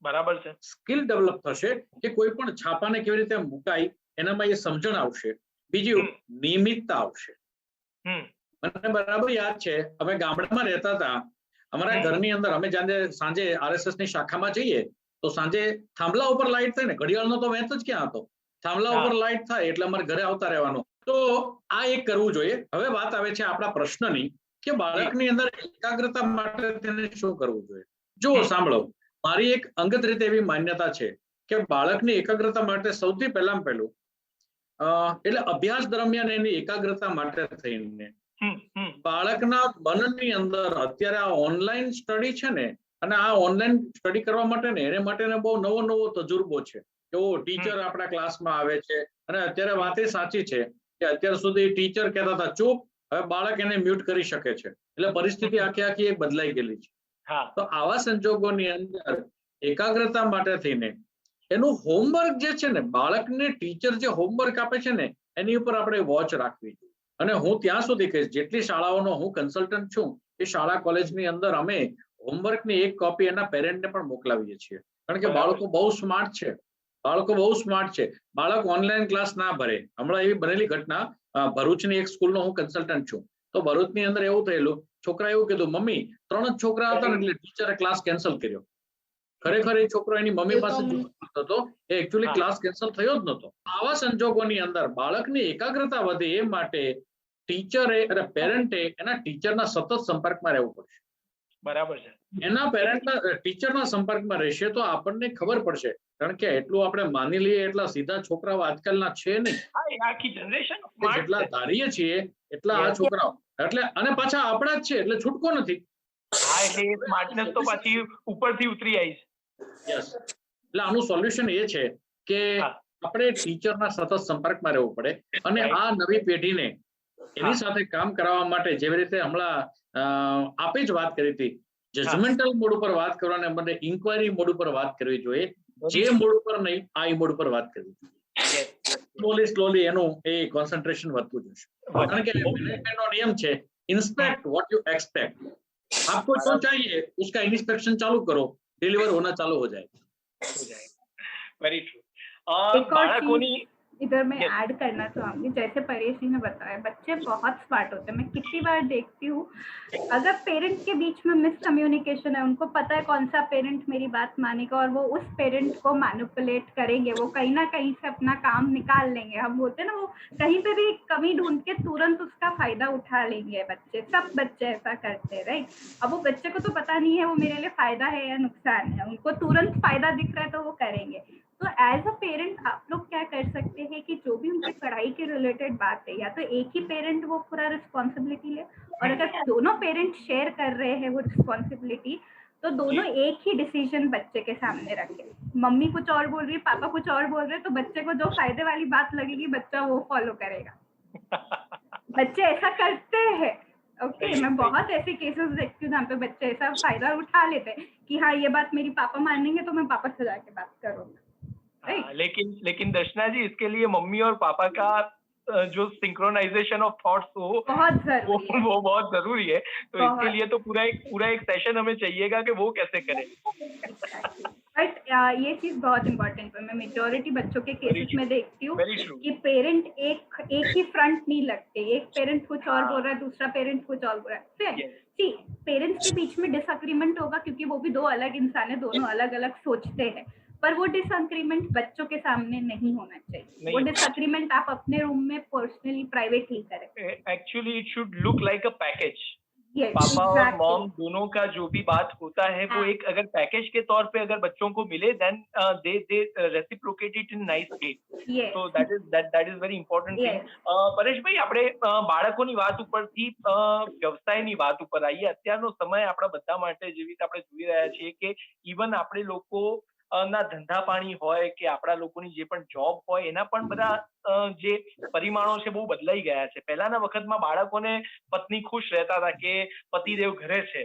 બરાબર છે, સ્કિલ ડેવલપ થશે કે કોઈ પણ છાપાને કેવી રીતે મુકાય એનામાં એ સમજણ આવશે। બીજું, નિયમિતતા આવશે। મને બરાબર યાદ છે, અમે ગામડામાં રહેતા હતા, અમારા ઘરની અંદર અમે સાંજે આરએસએસ ની શાખામાં જઈએ તો સાંજે થાંભલા ઉપર લાઈટ થાય ને, ઘડિયાળનો તો વેત જ ક્યાં હતો, થાંભલા ઉપર લાઈટ થાય એટલે અમારે ઘરે આવતા રહેવાનું। તો આ એક કરવું જોઈએ। હવે વાત આવે છે આપણા પ્રશ્નની કે બાળકની અંદર એકાગ્રતા માટે તેને શું કરવું જોઈએ। જો સાંભળો, મારી એક અંગત રીતે એવી માન્યતા છે કે બાળકની એકાગ્રતા માટે સૌથી પહેલામાં પહેલું એટલે અભ્યાસ દરમિયાન એની એકાગ્રતા માટે થઈને બાળકના મનની અંદર અત્યારે આ ઓનલાઈન સ્ટડી છે ને, અને આ ઓનલાઈન સ્ટડી કરવા માટે ને એને માટે બહુ નવો તજુર્બો છે કે ઓ ટીચર આપણા ક્લાસમાં આવે છે, અને અત્યારે વાત એ સાચી છે કે અત્યાર સુધી ટીચર કહેતા હતા ચૂપ, હવે બાળક એને મ્યુટ કરી શકે છે, એટલે પરિસ્થિતિ આખી એક બદલાઈ ગયેલી છે। તો આવા સંજોગોની અંદર એકાગ્રતા માટે થઈને એનું હોમવર્ક જે છે ને, બાળકને ટીચર જે હોમવર્ક આપે છે ને એની ઉપર આપણે વોચ રાખવી જોઈએ। અને હું ત્યાં સુધી કહીશ, જેટલી શાળાઓનો હું કન્સલ્ટન્ટ છું એ શાળા કોલેજની અંદર અમે હોમવર્કની એક કોપી એના પેરેન્ટને પણ મોકલાવીએ છીએ, કારણ કે બાળકો બહુ સ્માર્ટ છે, બાળકો બહુ સ્માર્ટ છે। બાળક ઓનલાઈન ક્લાસ ના ભરે। હમણાં એવી બનેલી ઘટના, ભરૂચની એક સ્કૂલનો હું કન્સલ્ટન્ટ છું, તો ભરૂચની અંદર એવું થયેલું, છોકરા એવું કીધું, મમ્મી 3 જ છોકરા હતા ને એટલે ટીચરે ક્લાસ કેન્સલ કર્યો। ખરેખર એ છોકરો એની મમ્મી પાસે એકદમ. જોબ કરતો હતો, એ એકચ્યુઅલી હા. ક્લાસ કેન્સલ થયો જ નહોતો. આવા સંજોગોની અંદર બાળકની એકાગ્રતા વધે એ માટે ટીચરે અને પેરેન્ટે એના ટીચરના સતત સંપર્કમાં રહેવું પડશે. બરાબર છે. એના પેરેન્ટના ટીચરના સંપર્કમાં રહેશે તો આપણને ખબર પડશે, કારણ કે એટલું આપણે માની લઈએ એટલા સીધા છોકરાઓ આજકાલના છે નહીં. હા, એ આખી જનરેશન આપણે જેટલા ધારીએ છીએ એટલા આ Yes. છોકરાઓ, એટલે અને પાછા આપણા જ છે એટલે છૂટકો નથી. હા, એટલે એ સ્માર્ટનેસ તો પાછી ઉપરથી ઉતરી આવી છે. યસ, એટલે આનું સોલ્યુશન એ છે કે હા. આપણે ટીચરના સતત સંપર્કમાં રહેવું પડે અને Right. આ નવી પેઢીને એની હા. સાથે કામ કરાવવા માટે જેવી રીતે હમણાં આપે જ વાત કરી હતી, જજમેન્ટલ મોડ ઉપર વાત કરવાને બદલે ઇન્ક્વાયરી મોડ ઉપર વાત કરવી જોઈએ. જે મોડ ઉપર નહીં, આ મોડ ઉપર વાત કરવી જોઈએ. સ્લોલી એનું એ કોન્સન્ટ્રેશન વધતું જશે. કારણ કે મેનેજમેન્ટનો નિયમ છે, इंस्पेक्ट व्हाट यू एक्सपेक्ट. आपको जो चाहिए उसका इंस्पेक्शन चालू करो, डिलीवर होना चालू हो जाएगा. Very true. एक और बाळकोनी चीज इधर मैं Yes. ऐड करना चाहूंगी, जैसे परेश जी ने बताया बच्चे बहुत स्मार्ट होते हैं, मैं कितनी बार देखती हूँ अगर पेरेंट के बीच में मिसकम्युनिकेशन है, उनको पता है कौन सा पेरेंट मेरी बात मानेगा और वो उस पेरेंट को मैनिपुलेट करेंगे, वो कहीं ना कहीं से अपना काम निकाल लेंगे. हम बोलते हैं ना, वो कहीं पे भी कमी ढूंढ के तुरंत उसका फायदा उठा लेंगे. बच्चे, सब बच्चे ऐसा करते हैं, राइट? अब वो बच्चे को तो पता नहीं है वो मेरे लिए फायदा है या नुकसान है, उनको तुरंत फायदा दिख रहा है तो वो करेंगे. तो एज अ पेरेंट आप लोग क्या कर सकते हैं कि जो भी उनकी पढ़ाई के रिलेटेड बात है, या तो एक ही पेरेंट वो पूरा रिस्पॉन्सिबिलिटी ले, और अगर दोनों पेरेंट शेयर कर रहे हैं वो रिस्पॉन्सिबिलिटी, तो दोनों एक ही डिसीजन बच्चे के सामने रखें. मम्मी कुछ और बोल रही है, पापा कुछ और बोल रहे हैं, तो बच्चे को जो फायदे वाली बात लगेगी बच्चा वो फॉलो करेगा. बच्चे ऐसा करते हैं. ओके, मैं बहुत ऐसे केसेस देखती हूँ जहाँ पे बच्चे ऐसा फायदा उठा लेते हैं कि हाँ ये बात मेरी पापा मानेंगे तो मैं पापा से जाके बात करूंगा. लेकिन दर्शना जी, इसके लिए मम्मी और पापा का जो सिंक्रोनाइजेशन ऑफ थॉट्स हो बहुत जरूरी है. वो बहुत जरूरी है. तो बहुत. इसके लिए तो पूरा एक सेशन हमें चाहिएगा कि वो कैसे करें. बट ये चीज बहुत इम्पोर्टेंट है. मैं मेजोरिटी बच्चों के केसेस में देखती हूँ Very true. कि पेरेंट एक ही फ्रंट नहीं लगते. एक पेरेंट कुछ और बोल रहा है, दूसरा पेरेंट कुछ और बोल रहा है. Yes. सी, पेरेंट्स के बीच में डिसएग्रीमेंट होगा क्योंकि वो भी दो अलग इंसान है, दोनों अलग अलग सोचते हैं, पर वो डिसएग्रीमेंट बच्चों के सामने नहीं होना चाहिए. वो डिसएग्रीमेंट आप अपने रूम में पर्सनली प्राइवेटली करें. Actually it should look like a package. Yes, पापा और exactly. मॉम दोनों का जो भी बात होता है वो एक अगर पैकेज के तौर पे अगर बच्चों को मिले, then they reciprocate it in nice way. Yes. So that is very important thing. Yes. Pareshbhai, આપણે બાળકોની વાત ઉપરથી વ્યવસાયની વાત ઉપર આવીએ. અત્યારનો સમય આપણા બધા માટે જેવી રીતે આપણે જોઈ રહ્યા છીએ કે ઇવન આપણે લોકો ના ધંધા પાણી હોય કે આપણા લોકોની જે પણ જોબ હોય, એના પણ બધા જે પરિમાણો છે બહુ બદલાઈ ગયા છે. પહેલાના વખતમાં બાળકોને પત્ની ખુશ રહેતા હતા કે પતિદેવ ઘરે છે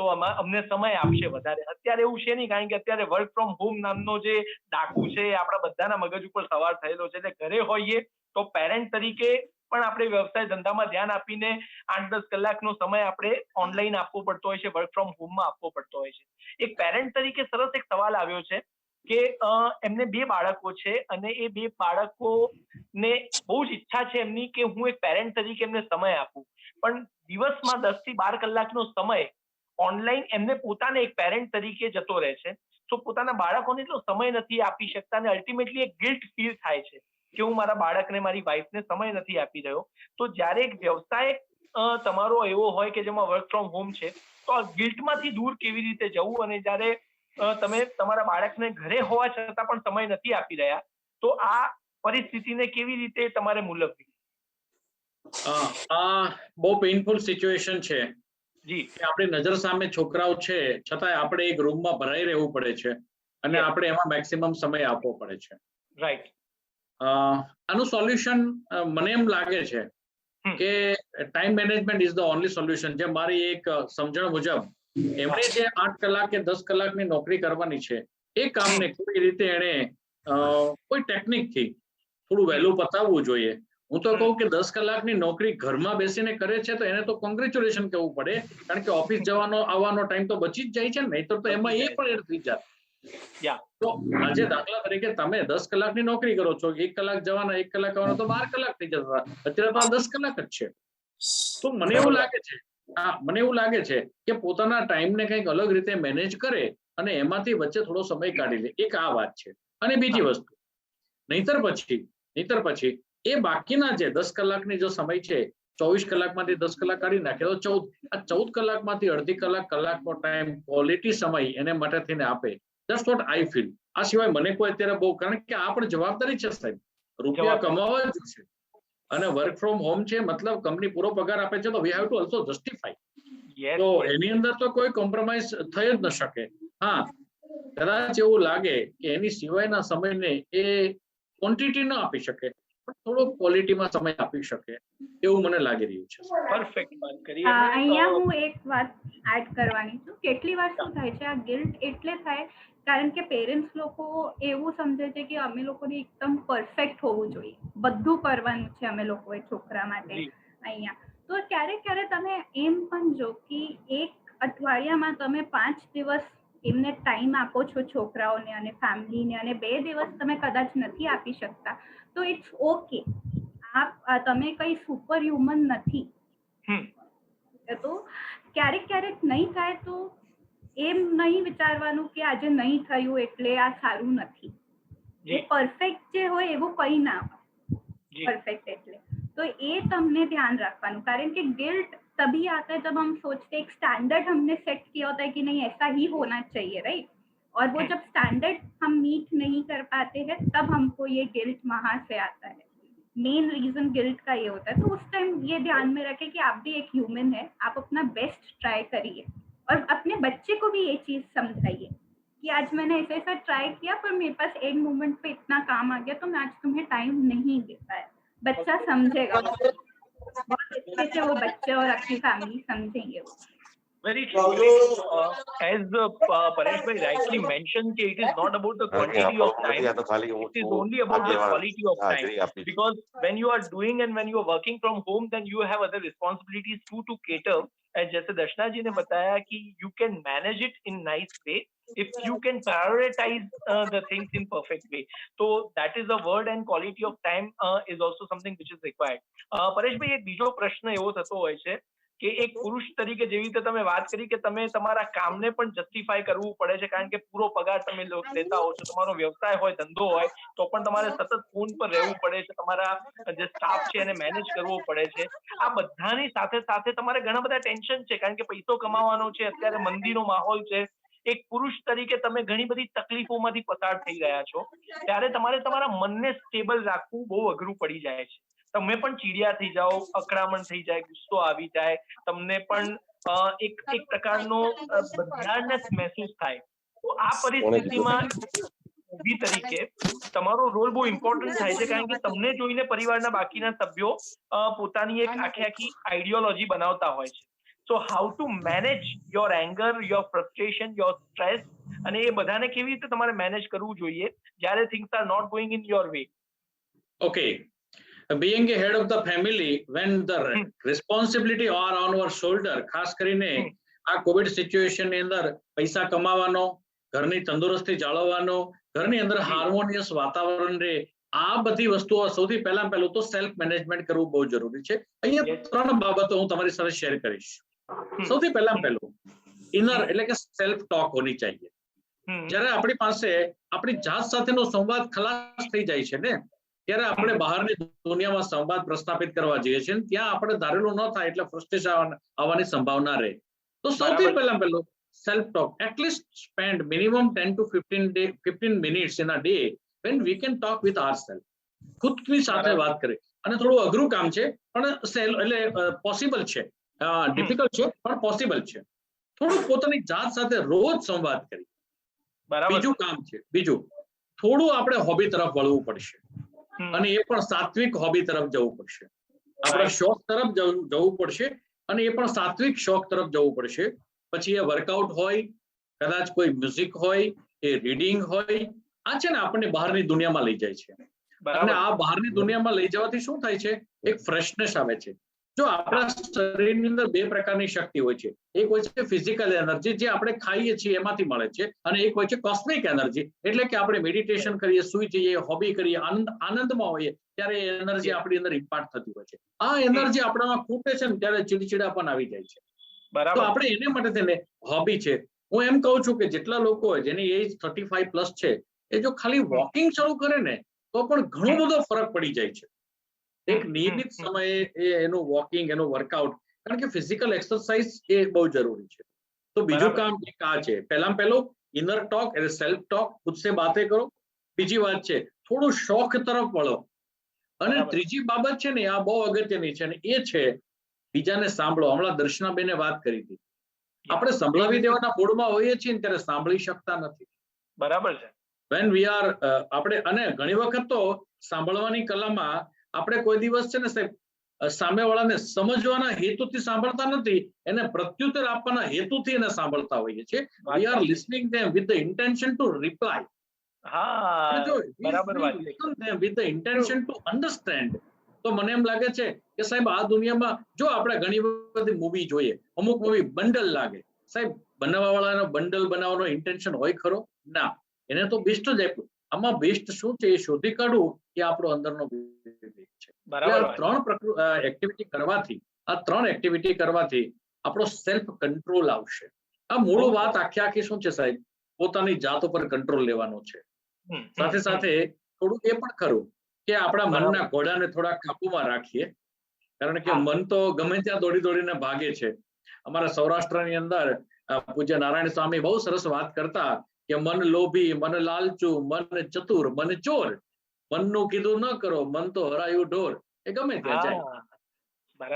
તો અમને સમય આપશે વધારે. અત્યારે એવું છે નહીં, કારણ કે અત્યારે વર્ક ફ્રોમ હોમ નામનો જે ડાકુ છે એ આપણા બધાના મગજ ઉપર સવાર થયેલો છે. એટલે ઘરે હોઈએ તો પેરેન્ટ તરીકે પણ આપણે વ્યવસાય ધંધામાં ध्यान આપીને 8-10 કલાકનો સમય આપણે ઓનલાઈન આપવો પડતો હોય છે, વર્ક ફ્રોમ હોમમાં આપવો પડતો હોય છે. એક પેરેન્ટ તરીકે સરસ એક સવાલ આવ્યો છે કે એમને 2 બાળકો છે અને એ 2 બાળકોને બહુ જ ઈચ્છા છે એમની કે હું એક પેરેન્ટ તરીકે એમને સમય આપું, પણ દિવસમાં 10 થી 12 કલાકનો સમય ઓનલાઈન એમને પોતાને એક પેરેન્ટ તરીકે જતો રહે છે. તો પોતાના બાળકોને એટલો સમય નથી આપી શકતા અને અલ્ટિમેટલી એક ગિલ્ટ ફીલ થાય છે કે હું મારા બાળકને, મારી વાઈફને સમય નથી આપી રહ્યો. તો જ્યારે એક વ્યવસાય તમારો એવો હોય કે જેમાં વર્ક ફ્રોમ હોમ છે, તો આ ગિલ્ટમાંથી દૂર કેવી રીતે જવું, અને જ્યારે તમે તમારા બાળકને ઘરે હોવા છતાં પણ સમય નથી આપી રહ્યા, તો આ પરિસ્થિતિને કેવી રીતે તમારે મૂલવવી? આ બહુ પેઇનફુલ સિચ્યુએશન છે જી. કે આપણી નજર સામે છોકરાઓ છે છતાં આપણે એક રૂમમાં ભરાઈ રહેવું પડે છે અને આપણે એમાં મેક્સિમમ સમય આપવો પડે છે. રાઈટ. આનું સોલ્યુશન મને એમ લાગે છે કે time management is the only solution. જે મારી એક સમજણ મુજબ એમણે જે 8 કલાક કે 10 કલાકની નોકરી કરવાની છે, એ કામને કોઈ રીતે એણે કોઈ ટેકનિકથી થોડું વહેલું પતાવવું જોઈએ. હું તો કહું કે 10 કલાકની નોકરી ઘરમાં બેસીને કરે છે તો એને તો કોંગ્રેચ્યુલેશન કહેવું પડે, કારણ કે ઓફિસ જવાનો આવવાનો ટાઈમ તો બચી જ જાય છે ને, નહીતર તો એમાં એ પણ એડ થઈ જાય. તો આજે દાખલા તરીકે તમે 10 કલાકની નોકરી કરો છો, 1 કલાક જવાના 1 કલાક આવવાના, તો 12 કલાક થઈ જતા. અત્યારે તો 10 કલાક જ છે. તો મને એવું લાગે છે કે પોતાના ટાઈમને કંઈક અલગ રીતે મેનેજ કરે અને એમાંથી વચ્ચે થોડો સમય કાઢી લે. એક આ વાત છે. અને બીજી વસ્તુ, નહીતર પછી એ બાકીના જે 10 કલાકની જો સમય છે, 24 કલાકમાંથી 10 કલાક કાઢી નાખે તો 14 કલાકમાંથી અડધી કલાકનો ટાઈમ ક્વોલિટી સમય એને માટે થઈને આપે. That's what I feel. આ સિવાય મને કોઈ અત્યારે બહુ, કારણ કે આ પણ જવાબદારી છે સાહેબ, રૂપિયા કમાવા જ છે અને વર્ક ફ્રોમ હોમ છે, મતલબ કંપની પૂરો પગાર આપે છે, તો we have to also justify. તો એની અંદર તો કોઈ કોમ્પ્રોમાઇઝ થઈ જ ન શકે. હા, કદાચ એવું લાગે કે એની સિવાયના સમયને એ ક્વોન્ટિટી ન આપી શકે, પણ થોડો ક્વોલિટીમાં સમય આપી શકે એવું મને લાગી રહ્યું છે. પરફેક્ટ વાત કરી. અહીંયા હું એક વાત એડ કરવાની છું. કેટલી વાર શું થાય છે, આ ગિલ્ટ એટલે થાય કારણ કે પેરેન્ટ્સ લોકો એવું સમજે છે કે અમે લોકોને એકદમ પરફેક્ટ હોવું જોઈએ, બધું કરવાનું છે અમે લોકોએ છોકરા માટે અહીંયા. તો ક્યારેક તમે એમ પણ જો કે એક અઠવાડિયામાં તમે 5 દિવસ એમને ટાઈમ આપો છો છોકરાઓને અને ફેમિલીને, અને 2 દિવસ તમે કદાચ નથી આપી શકતા, તો ઇટ્સ ઓકે. તમે કઈ સુપર હ્યુમન નથી. તો ક્યારેક નહીં થાય તો એમ નહીં વિચારવાનું કે આજે નહીં થયું એટલે આ સારું નથી. એ પરફેક્ટ જે હોય એવું કઈ ના હોય परफेक्ट એટલે तो ये तमने ध्यान रखवानु, कारण कि गिल्ट तभी आता है जब हम सोचते एक स्टैंडर्ड हमने सेट किया होता है कि नहीं ऐसा ही होना चाहिए, राइट? और वो जब स्टैंडर्ड हम मीट नहीं कर पाते हैं तब हमको ये गिल्ट वहां से आता है. मेन रीजन गिल्ट का ये होता है. तो उस टाइम ये ध्यान में रखें कि आप भी एक ह्यूमन है, आप अपना बेस्ट ट्राई करिए और अपने बच्चे को भी ये चीज समझाइए कि आज मैंने ऐसा ऐसा ट्राई किया पर मेरे पास एक मोमेंट पे इतना काम आ गया तो मैं आज तुम्हें टाइम नहीं दे पाया. बच्चा समझेगा, बहुत अच्छे से वो बच्चे और अपनी फैमिली समझेंगे. वो very true. As Paresh bhai rightly mentioned, it is not about the quantity of time, it is only about the quality of time, because when you are doing and when you are working from home, then you have other responsibilities too to cater. And जैसे दर्शना जी ने बताया कि you can manage it in nice way if you can prioritize the things in perfect way. So that is the word, and quality of time is also something which is required. Paresh ભાઈ, એક બીજો પ્રશ્ન એવો થતો હોય છે કે એક પુરુષ તરીકે જેવી રીતે તમે વાત કરી કે તમે તમારા કામને પણ જસ્ટિફાઈ કરવું પડે છે, કારણ કે પૂરો પગાર તમે લેતા હો છો, તમારો વ્યવસાય હોય, ધંધો હોય, તો પણ તમારે સતત ફોન પર રહેવું પડે છે, તમારા જે સ્ટાફ છે એને મેનેજ કરવો પડે છે. આ બધાની સાથે સાથે તમારે ઘણા બધા ટેન્શન છે, કારણ કે પૈસો કમાવાનો છે, અત્યારે મંદીનો માહોલ છે. એક પુરુષ તરીકે તમે ઘણી બધી તકલીફોમાંથી પસાર થઈ રહ્યા છો, ત્યારે તમારે તમારા મનને સ્ટેબલ રાખવું બહુ અઘરું પડી જાય છે. તમે પણ ચીડિયા થઈ જાઓ, અકળામણ થઈ જાય, ગુસ્સો આવી જાય, તમને પણ એક પ્રકારનો બદલાવનેસ મહેસૂસ થાય. તો આ પરિસ્થિતિમાં ઊભી તરીકે તમારો રોલ બહુ ઇમ્પોર્ટન્ટ થાય છે, કારણ કે તમને જોઈને પરિવારના બાકીના સભ્યો પોતાની એક આખી આઈડિયોલોજી બનાવતા હોય છે. So how to manage your anger, your frustration, your stress, અને એ બધાને કેવી રીતે તમારે મેનેજ કરવું જોઈએ જ્યારે things are not going in your way? Okay, being a head of the family, when the responsibility are on our shoulder, ખાસ કરીને આ કોવિડ સિચ્યુએશન ની અંદર પૈસા કમાવાનો, ઘરની તંદુરસ્તી જાળવવાનો, ઘરની અંદર હાર્મોનિયસ વાતાવરણ રહે, આ બધી વસ્તુઓ સૌથી પહેલું તો સેલ્ફ મેનેજમેન્ટ કરવું બહુ જરૂરી છે. અહીંયા 3 બાબતો હું તમારી સાથે શેર કરીશ. સૌથી પહેલું ઇનર એટલે કે સેલ્ફ ટોક હોની ચાહીએ. જ્યારે આપણી પાસે આપણી જાત સાથેનો સંવાદ ખલાસ થઈ જાય છે ને, ત્યારે આપણે બહારની દુનિયામાં સંવાદ પ્રસ્થાપિત કરવા જઈએ છીએ, ત્યાં આપણે ધારેલું ન થાય એટલે ફ્રસ્ટ્રેશન આવવાની સંભાવના રહે. તો સૌથી પહેલું self talk. At least spend minimum 10 to 15 minutes in a day when we can talk with ourselves. ખુદની સાથે વાત કરે. અને થોડું અઘરું કામ છે પણ એટલે પોસિબલ છે, ડિફિકલ્ટ છે પણ પોસિબલ છે. થોડું પોતાની જાત સાથે રોજ સંવાદ કરી. બીજું કામ છે, થોડું આપણે હોબી તરફ વળવું પડશે, અને એ પણ સાત્વિક હોબી તરફ જવું પડશે. આપણા શોખ તરફ જવું પડશે, અને એ પણ સાત્વિક શોખ તરફ જવું પડશે. પછી એ વર્કઆઉટ હોય, કદાચ કોઈ મ્યુઝિક હોય, એ રીડિંગ હોય. આ છે ને આપણને બહારની દુનિયામાં લઈ જાય છે, અને આ બહારની દુનિયામાં લઈ જવાથી શું થાય છે, એક ફ્રેશનેસ આવે છે. જો આપણા શરીરની અંદર 2 પ્રકારની શક્તિ હોય છે. એક હોય છે ફિઝિકલ એનર્જી, જે આપણે ખાઈએ છીએ એમાંથી મળે છે, અને એક હોય છે કોસ્મિક એનર્જી, એટલે કે આપણે મેડિટેશન કરીએ, સુઈ જઈએ, હોબી કરીએ, આનંદમાં હોઈએ, ત્યારે એ એનર્જી આપણી અંદર ઇમ્પાર્ટ થતી હોય છે. આ એનર્જી આપણામાં ખૂટે છે ને ત્યારે ચીડચીડાપણ આવી જાય છે. તો આપણે એને માટે થઈને હોબી છે, હું એમ કહું છું કે જેટલા લોકો જેની એજ 35+ છે એ જો ખાલી વોકિંગ શરૂ કરે ને તો પણ ઘણો બધો ફરક પડી જાય છે. એક નિયમિત સમયે એનું વોકિંગ, એનું વર્કઆઉટ, કારણ કે ફિઝિકલ એક્સરસાઇઝ એ બહુ જરૂરી છે. તો બીજું કામ એક આ છે, પહેલું ઇનર ટોક એટલે સેલ્ફ ટોક, ખુદ સે બાતે કરો. બીજી વાત છે થોડું શોખ તરફ વળો. અને ત્રીજી બાબત છે ને આ બહુ અગત્યની છે, અને એ છે બીજાને સાંભળો. હમણાં દર્શનાબેને વાત કરી હતી, આપણે સંભળાવી દેવાના મૂડમાં હોઈએ છીએ ને ત્યારે સાંભળી શકતા નથી. બરાબર છે. વેન વી આર આપણે, અને ઘણી વખત તો સાંભળવાની કલામાં આપણે કોઈ દિવસ છે ને સાહેબ સામેવાળાને સમજવાના હેતુથી સાંભળતા નથી, એને પ્રત્યુત્તર આપવાના હેતુથી એને સાંભળતા હોઈએ છીએ. We are listening them with the intention two reply. બરાબર વાત છે. With the intention to understand. તો મને એમ લાગે છે કે સાહેબ આ દુનિયામાં જો આપણે ઘણી બધી મૂવી જોઈએ, અમુક મૂવી બંડલ લાગે, સાહેબ બનાવવાવાળાનો બંડલ બનાવવાનો ઇન્ટેન્શન હોય ખરો? ના, એને તો બેસ્ટ જ આપ્યું. આમાં બેસ્ટ શું છે એ શોધી કાઢવું એ આપણો અંદરનો વિવેક છે. આ ત્રણ એક્ટિવિટી કરવાથી આપણો સેલ્ફ કંટ્રોલ આવશે. આ મૂળ વાત આખી શું છે સાહેબ, પોતાની જાત ઉપર કંટ્રોલ લેવાનો છે. સાથે સાથે થોડું એ પણ ખરું કે આપણા મનના ઘોડાને થોડા કાબુમાં રાખીએ, કારણ કે મન તો ગમે ત્યાં દોડી દોડીને ભાગે છે. અમારા સૌરાષ્ટ્રની અંદર પૂજ્ય નારાયણ સ્વામી બહુ સરસ વાત કરતા કે મન લોભી, મન લાલચુ, મન ચતુર, મન ચોર, મનનું કીધું ન કરો, મન તો હરાયું ઢોર. એ ગમે ત્યાં જાય.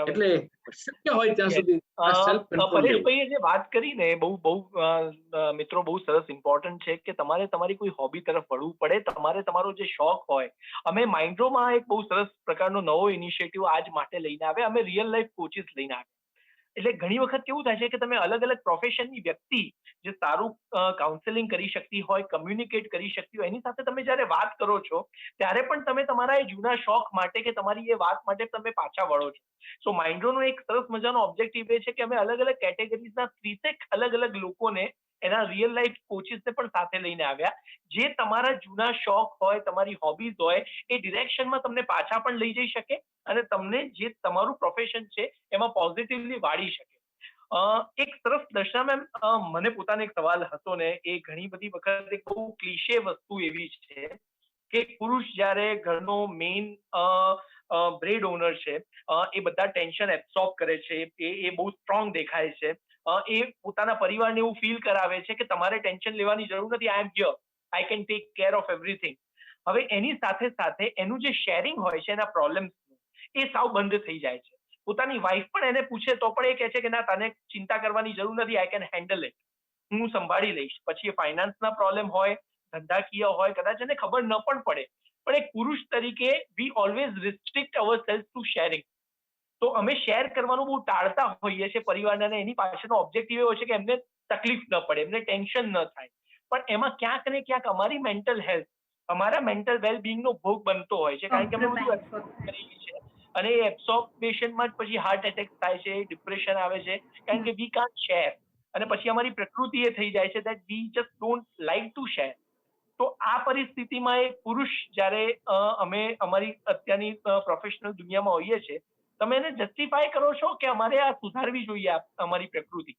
એટલે શક્ય હોય ત્યાં સુધી સેલ્ફ કંટ્રોલ લેવું. પરેશભાઈએ જે વાત કરી ને બહુ મિત્રો બહુ સરસ ઇમ્પોર્ટન્ટ છે કે તમારે તમારી કોઈ હોબી તરફ વળવું પડે. તમારે તમારો જે શોખ હોય, અમે માઇન્ડ્રોમાં એક બહુ સરસ પ્રકારનો નવો ઇનિશિયેટિવ આજ માટે લઈને આવ્યા. અમે રિયલ લાઈફ કોચિસ લઈને આવ્યા. એટલે ઘણી વખત કેવું થાય છે કે તમે અલગ અલગ પ્રોફેશનની વ્યક્તિ જે સારું કાઉન્સેલિંગ કરી શકતી હોય, કમ્યુનિકેટ કરી શકતી હોય, એની સાથે તમે જ્યારે વાત કરો છો ત્યારે પણ તમે તમારા એ જૂના શોખ માટે કે તમારી એ વાત માટે તમે પાછા વળો છો. સો માઇન્ડ્રોનો એક સરસ મજાનો ઓબ્જેક્ટિવ એ છે કે અમે અલગ અલગ કેટેગરીઝના 30 અલગ અલગ લોકોને એના રિયલ લાઈફ કોચિસને પણ સાથે લઈને આવ્યા, જે તમારા જૂના શોખ હોય, તમારી હોબીઝ હોય, એ ડિરેક્શનમાં તમને પાછા પણ લઈ જઈ શકે અને તમને જે તમારું પ્રોફેશન છે એમાં પોઝિટિવલી વાળી શકે. એક સરસ દર્શના મેમ, મને પોતાને એક સવાલ હતો ને, એ ઘણી બધી વખત એક બહુ ક્લીશે વસ્તુ એવી છે કે પુરુષ જ્યારે ઘરનો મેઇન બ્રેડ ઓનર છે, એ બધા ટેન્શન એબ્સોર્બ કરે છે, એ બહુ સ્ટ્રોંગ દેખાય છે, એ પોતાના પરિવારને એવું ફીલ કરાવે છે કે તમારે ટેન્શન લેવાની જરૂર નથી, I am here, I can take care of everything. હવે એની સાથે સાથે એનું જે શેરિંગ હોય છે એના પ્રોબ્લેમ્સ એ સાવ બંધ થઈ જાય છે. પોતાની વાઈફ પણ એને પૂછે તો પણ એ કહે છે કે ના, તને ચિંતા કરવાની જરૂર નથી, આઈ કેન હેન્ડલ ઇટ, હું સંભાળી લઈશ. પછી એ ફાઇનાન્સના પ્રોબ્લેમ હોય, ધંધાકીય હોય, કદાચ એને ખબર ન પણ પડે, પણ એક પુરુષ તરીકે વી always restrict our self two sharing. તો અમે શેર કરવાનું બહુ ટાળતા હોઈએ છીએ પરિવારને, અને એની પાછળનો ઓબ્જેક્ટિવ એવો છે કે એમને તકલીફ ન પડે, એમને ટેન્શન ન થાય. પણ એમાં ક્યાંક ને ક્યાંક અમારી મેન્ટલ હેલ્થ, અમારા મેન્ટલ વેલબિંગનો ભોગ બનતો હોય છે, કારણ કે અમે બધું એબ્સોર્બ કરીએ છીએ અને એ એબ્સોર્બેશનમાં જ પછી હાર્ટ એટેક થાય છે, ડિપ્રેશન આવે છે, કારણ કે વી કાન્ટ શેર. અને પછી અમારી પ્રકૃતિ એ થઈ જાય છે that we just don't like to share. તો આ પરિસ્થિતિમાં એક પુરુષ જ્યારે અમે અમારી અત્યારની પ્રોફેશનલ દુનિયામાં હોઈએ છીએ, તમે એને જસ્ટિફાય કરો છો કે અમારે આ સુધારવી જોઈએ અમારી प्रकृति?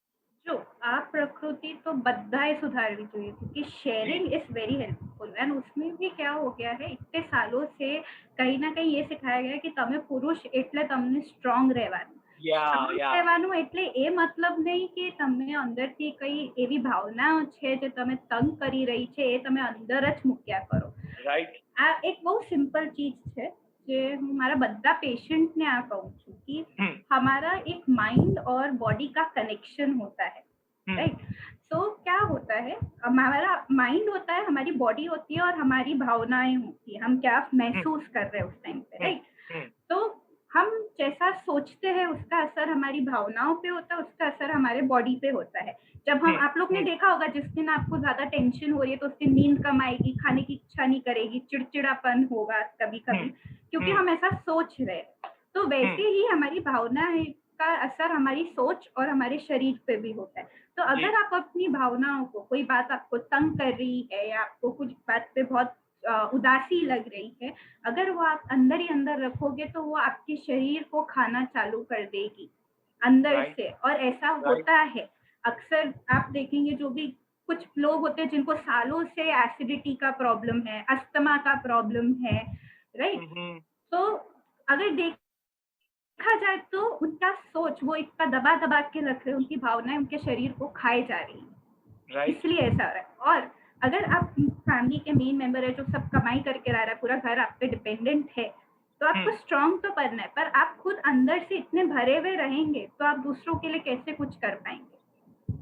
जो आप प्रकृति तो बधाए सुधारवी चाहिए, क्योंकि sharing is very helpful and उसमें भी क्या हो गया है, इतने सालों से कहीं ना कहीं ये सिखाया गया है कि તમે પુરુષ એટલે તમને સ્ટ્રોંગ રહેવાનું. સ્ટ્રોંગ રહેવાનું એટલે એ મતલબ નહીં કે તમે અંદરથી કઈ એવી ભાવનાઓ છે જે તમે તંગ કરી રહી છે એ તમે અંદર જ મૂક્યા કરો. રાઈટ. આ એક બહુ સિમ્પલ ચીજ છે જે હું મારા બધા पेशेंट ने आ कहूँ છું कि हमारा एक माइंड और बॉडी का कनेक्शन होता है, राइट. तो क्या होता है, हमारा माइंड होता है, हमारी बॉडी होती है और हमारी भावनाएं होती है, हम क्या महसूस कर रहे हैं उस टाइम पे, राइट. तो हम जैसा सोचते हैं उसका असर हमारी भावनाओं पे होता है, उसका असर हमारे बॉडी पे होता है. जब हम, आप लोग ने देखा होगा जिस दिन आपको ज्यादा टेंशन हो रही है तो उस दिन नींद कम आएगी, खाने की इच्छा नहीं करेगी, चिड़चिड़ापन होगा कभी कभी, क्योंकि हम ऐसा सोच रहे हैं. तो वैसे ही हमारी भावना का असर हमारी सोच और हमारे शरीर पे भी होता है. तो अगर आप अपनी भावनाओं को, कोई बात आपको तंग कर रही है या आपको कुछ बात पे बहुत उदासी लग रही है, अगर वो आप अंदर ही अंदर रखोगे तो वो आपके शरीर को खाना चालू कर देगी अंदर से. और ऐसा होता है, अक्सर आप देखेंगे जो भी कुछ लोग होते हैं जिनको सालों से एसिडिटी का प्रॉब्लम है, अस्थमा का प्रॉब्लम है, राइट? तो अगर देखा जाए तो उनका सोच वो इतना दबा दबा के रख रहे हैं, उनकी भावनाएं उनके शरीर को खाए जा रही हैं, राइट। इसलिए ऐसा हो रहा है। और अगर आप फैमिली के मेन मेंबर है जो सब कमाई करके ला रहा है, पूरा घर आप पे डिपेंडेंट है, तो आपको स्ट्रांग तो करना है, पर आप खुद अंदर से इतने भरे हुए रहेंगे तो आप दूसरों के लिए कैसे कुछ कर पाएंगे?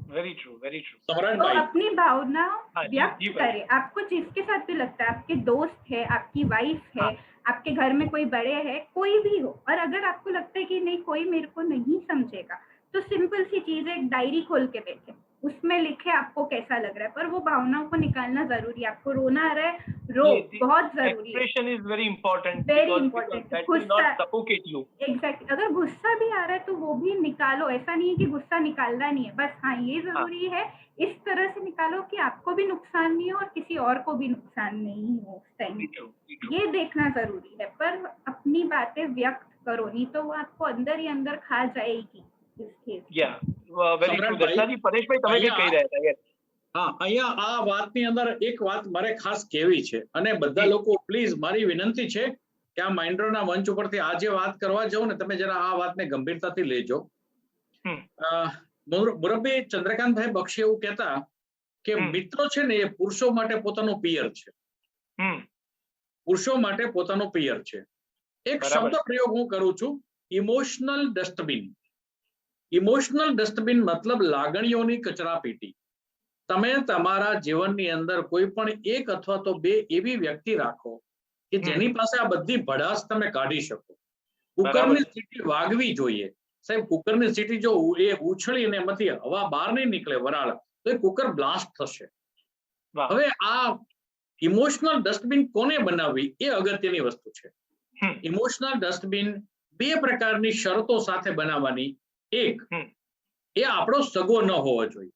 Very true, very true. सम्राट तो भाई, अपनी भावना हाँ जी, व्यक्त जी भाई। करें। आपको जिसके साथ भी लगता है, आपके दोस्त है, आपकी वाइफ है, आपके घर में कोई बड़े है, कोई भी हो, और अगर आपको लगता है कि नहीं कोई मेरे को नहीं समझेगा, तो सिंपल सी चीज है, एक डायरी खोल के बैठे, उसमें लिखे आपको कैसा लग रहा है, पर वो भावनाओं को निकालना जरूरी है। आपको रोना आ रहा है, रो, बहुत जरूरी है, expression is very important very because important. that will not suffocate you. Exactly, अगर गुस्सा भी आ रहा है तो वो भी निकालो, ऐसा नहीं है कि गुस्सा निकालना नहीं है, बस हाँ ये जरूरी है इस तरह से निकालो कि आपको भी नुकसान नहीं हो और किसी और को भी नुकसान नहीं हो उस टाइम पे, ये देखना जरूरी है। पर अपनी बातें व्यक्त करो, नहीं तो वो आपको अंदर ही अंदर खा जाएगी इस केस में। Yeah, very true. सम्राट ભાઈ, દર્શનાજી, પરેશભાઈ તમે કઈ કહી રહ્યા હતા? Yes. હા, અહીંયા આ વાતની અંદર એક વાત મારે ખાસ કહેવી છે, અને બધા લોકો પ્લીઝ મારી વિનંતી છે કે આ માઇન્ડ્રોના મંચ ઉપરથી આ જે વાત કરવા જાઉં ને, તમે જરા આ વાતને ગંભીરતાથી લેજો. મુરબ્બી ચંદ્રકાંતભાઈ બક્ષી એવું કહેતા કે મિત્રો છે ને એ પુરુષો માટે પોતાનો પિયર છે, પુરુષો માટે પોતાનો પિયર છે. એક શબ્દ પ્રયોગ હું કરું છું, ઇમોશનલ ડસ્ટબિન. ઇમોશનલ ડસ્ટબિન મતલબ લાગણીઓની કચરા પેટી. તમે તમારા જીવનની અંદર કોઈ પણ એક અથવા તો બે એવી વ્યક્તિ રાખો કે જેની પાસે આ બધી ભડાસ તમે કાઢી શકો. કુકરની સીટી વાગવી જોઈએ સાહેબ. કુકરની સીટી જો એ ઉછળીને એમાંથી હવા બહાર નહીં નીકળે વરાળ, તો એ કુકર બ્લાસ્ટ થશે. હવે આ ઇમોશનલ ડસ્ટબિન કોને બનાવવી એ અગત્યની વસ્તુ છે. ઇમોશનલ ડસ્ટબિન બે પ્રકારની શરતો સાથે બનાવવાની. એક, એ આપણો સગો ન હોવો જોઈએ.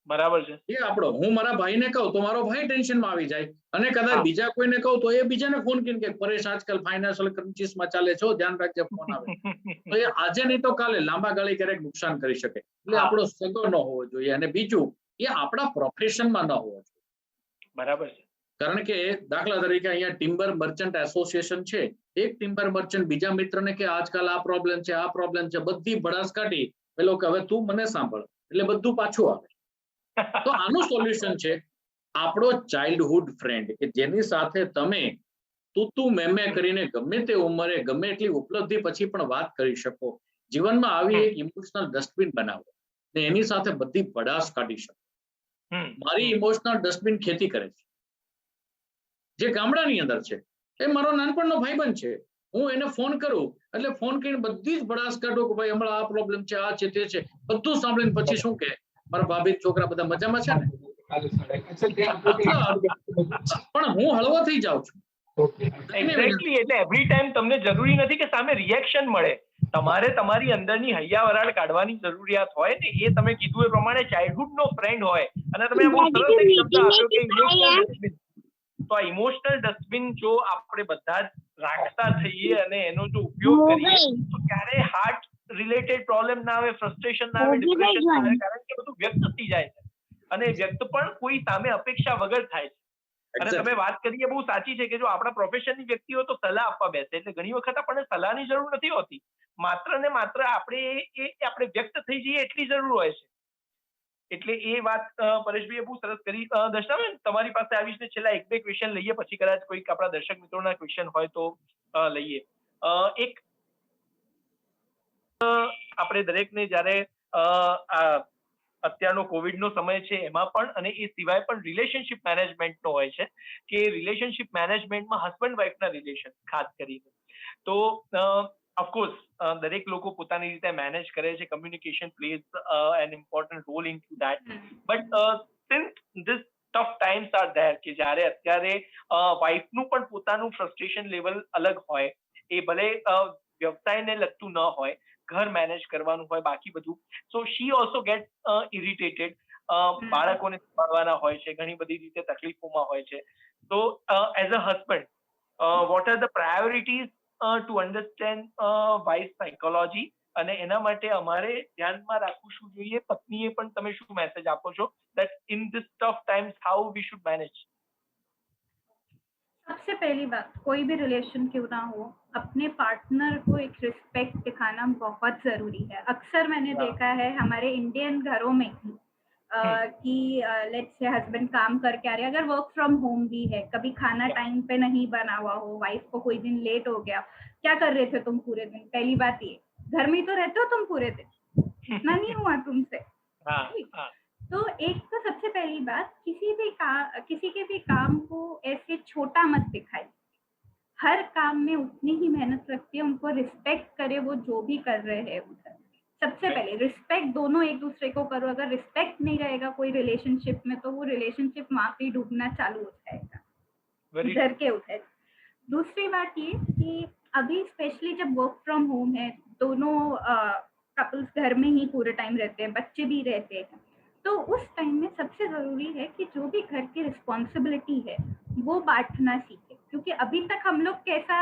બરાબર છે. એ આપણો, હું મારા ભાઈને કહું તો મારો ભાઈ ટેન્શનમાં આવી જાય, અને કદાચ બીજા કોઈને કહું તો એ બીજાને ફોન કરીને કે પરેશ આજકાલ ફાઇનાન્શિયલ ક્રાઇસિસમાં ચાલે છે, ધ્યાન રાખજે, ફોન આવે. તો એ આજે નહીં તો કાલે લાંબા ગાળે ક્યારેક નુકસાન કરી શકે. એટલે આપણો સગો ન હોવો જોઈએ. અને બીજું, એ આપણા પ્રોફેશનમાં ન હોવો જોઈએ. બરાબર છે. કારણ કે દાખલા તરીકે અહીંયા ટિમ્બર મર્ચન્ટ એસોસિએશન છે, એક ટિમ્બર મર્ચન્ટ બીજા મિત્રને કે આજકાલ આ પ્રોબ્લેમ છે, આ પ્રોબ્લેમ છે, બધી ભડાસ કાઢી પેલો કે હવે તું મને સાંભળ, એટલે બધું પાછું આવે. તો આનું સોલ્યુશન છે આપણો ચાઇલ્ડહુડ ફ્રેન્ડ, કે જેની સાથે તમે તું મેમે કરીને ગમે તે ઉંમરે ગમે એટલી ઉપલબ્ધિ પછી પણ વાત કરી શકો. જીવનમાં આવી એક ઇમોશનલ ડસ્ટબિન બનાવો ને એની સાથે બધી ભડાસ કાઢી શકો. મારી ઇમોશનલ ડસ્ટબિન ખેતી કરે છે, જે ગામડાની અંદર છે, એ મારો નાનપણનો ભાઈબંધ છે. હું એને ફોન કરું એટલે ફોન કરીને બધી જ ભડાસ કાઢો કે ભાઈ હમણાં આ પ્રોબ્લેમ છે, આ છે, તે છે, બધું સાંભળીને પછી શું કે મારા ભાભી છોકરા બધા મજામાં છે ને, પણ હું હળવો થઈ જાઉં છું. એક્ઝેક્ટલી. એટલે એવરી ટાઈમ તમને જરૂરી નથી કે સામે રિએક્શન મળે, તમારે તમારી અંદરની હૈયા વરાળ કાઢવાની જરૂરિયાત હોય ને. એ તમે કીધું એ પ્રમાણે ચાઇલ્ડહુડ નો ફ્રેન્ડ હોય, અને તમે બહુ સરસ એક શબ્દ આપ્યો કે ઇમોશનલ ડસ્ટબિન. તો આ ઇમોશનલ ડસ્ટબિન જો આપણે બધા જ રાખતા થઈએ અને એનો જો ઉપયોગ કરીએ તો ક્યારે હાર્ટ રિલેટેડ પ્રોબ્લેમ ના આવે, ફ્રસ્ટ્રેશન ના આવે, ડિપ્રેશન ના આવે, કારણ કે બધું વ્યક્ત થઈ જાય છે, અને વ્યક્ત પણ કોઈ સામે અપેક્ષા વગર થાય છે. અને તમે વાત કરીએ બહુ સાચી છે કે જો આપણા પ્રોફેશનની વ્યક્તિ હોય તો સલાહ આપવા બેસે, એટલે ઘણી વખત આપણને સલાહની જરૂર નથી હોતી, માત્ર ને માત્ર આપણે વ્યક્ત થઈ જઈએ એટલી જરૂર હોય છે. એટલે એ વાત પરેશભાઈએ બહુ સરસ કરી. દર્શનાબેન, તમારી પાસે આવીશ ને છેલ્લા એક બે ક્વેશ્ચન લઈએ, પછી કદાચ કોઈક આપણા દર્શક મિત્રોના ક્વેશ્ચન હોય તો લઈએ. એક, આપણે દરેકને જ્યારે અત્યારનો કોવિડનો સમય છે એમાં પણ, અને એ સિવાય પણ રિલેશનશિપ મેનેજમેન્ટનો હોય છે કે રિલેશનશિપ મેનેજમેન્ટમાં હસબન્ડ વાઇફના રિલેશન ખાસ કરીને, તો ઓફકોર્સ દરેક લોકો પોતાની રીતે મેનેજ કરે છે. Communication plays an important role in to that. But since this tough times are there, કે જ્યારે અત્યારે વાઇફનું પણ પોતાનું ફ્રસ્ટ્રેશન લેવલ અલગ હોય, એ ભલે વ્યવસાયને લગતું ન હોય, ઘર મેનેજ કરવાનું હોય, બાકી બધું. સો શી ઓલ્સો ગેટ ઇરિટેટેડ. બાળકોને સંભાળવાના હોય છે, ઘણી બધી રીતે તકલીફોમાં હોય છે. તો as a husband, what are the priorities to understand wife psychology અને એના માટે અમારે ધ્યાનમાં રાખવું શું જોઈએ, પત્નીએ પણ તમે શું મેસેજ આપો છો that in this tough times how we should manage? सबसे पहली बात, कोई भी रिलेशन क्यों ना हो, अपने पार्टनर को एक रिस्पेक्ट दिखाना बहुत जरूरी है। अक्सर मैंने हाँ। देखा है हमारे इंडियन घरों में ही कि लेट्स से हस्बैंड काम करके आ रहे हैं, अगर वर्क फ्रॉम होम भी है, कभी खाना Yeah. टाइम पे नहीं बना हुआ हो, वाइफ को कोई दिन लेट हो गया, क्या कर रहे थे तुम पूरे दिन? पहली बात ये, घर में ही तो रहते हो तुम पूरे दिन, इतना नहीं हुआ तुमसे? हाँ, ठीक। हाँ, तो एक तो सबसे पहली बात, किसी के भी काम को ऐसे छोटा मत दिखाई। हर काम में उतनी ही मेहनत रखती है, उनको रिस्पेक्ट करे वो जो भी कर रहे हैं उधर। सबसे Right. पहले रिस्पेक्ट दोनों एक दूसरे को करो। अगर रिस्पेक्ट नहीं रहेगा कोई रिलेशनशिप में, तो वो रिलेशनशिप वहां पे ही डूबना चालू हो जाएगा, very डर true. के उधर। दूसरी बात ये कि अभी स्पेशली जब वर्क फ्रॉम होम है, दोनों कपल्स घर में ही पूरे टाइम रहते हैं, बच्चे भी रहते हैं, तो उस टाइम में सबसे जरूरी है कि जो भी घर की रिस्पॉन्सिबिलिटी है वो बांटना सीखे। क्योंकि अभी तक हम लोग कैसा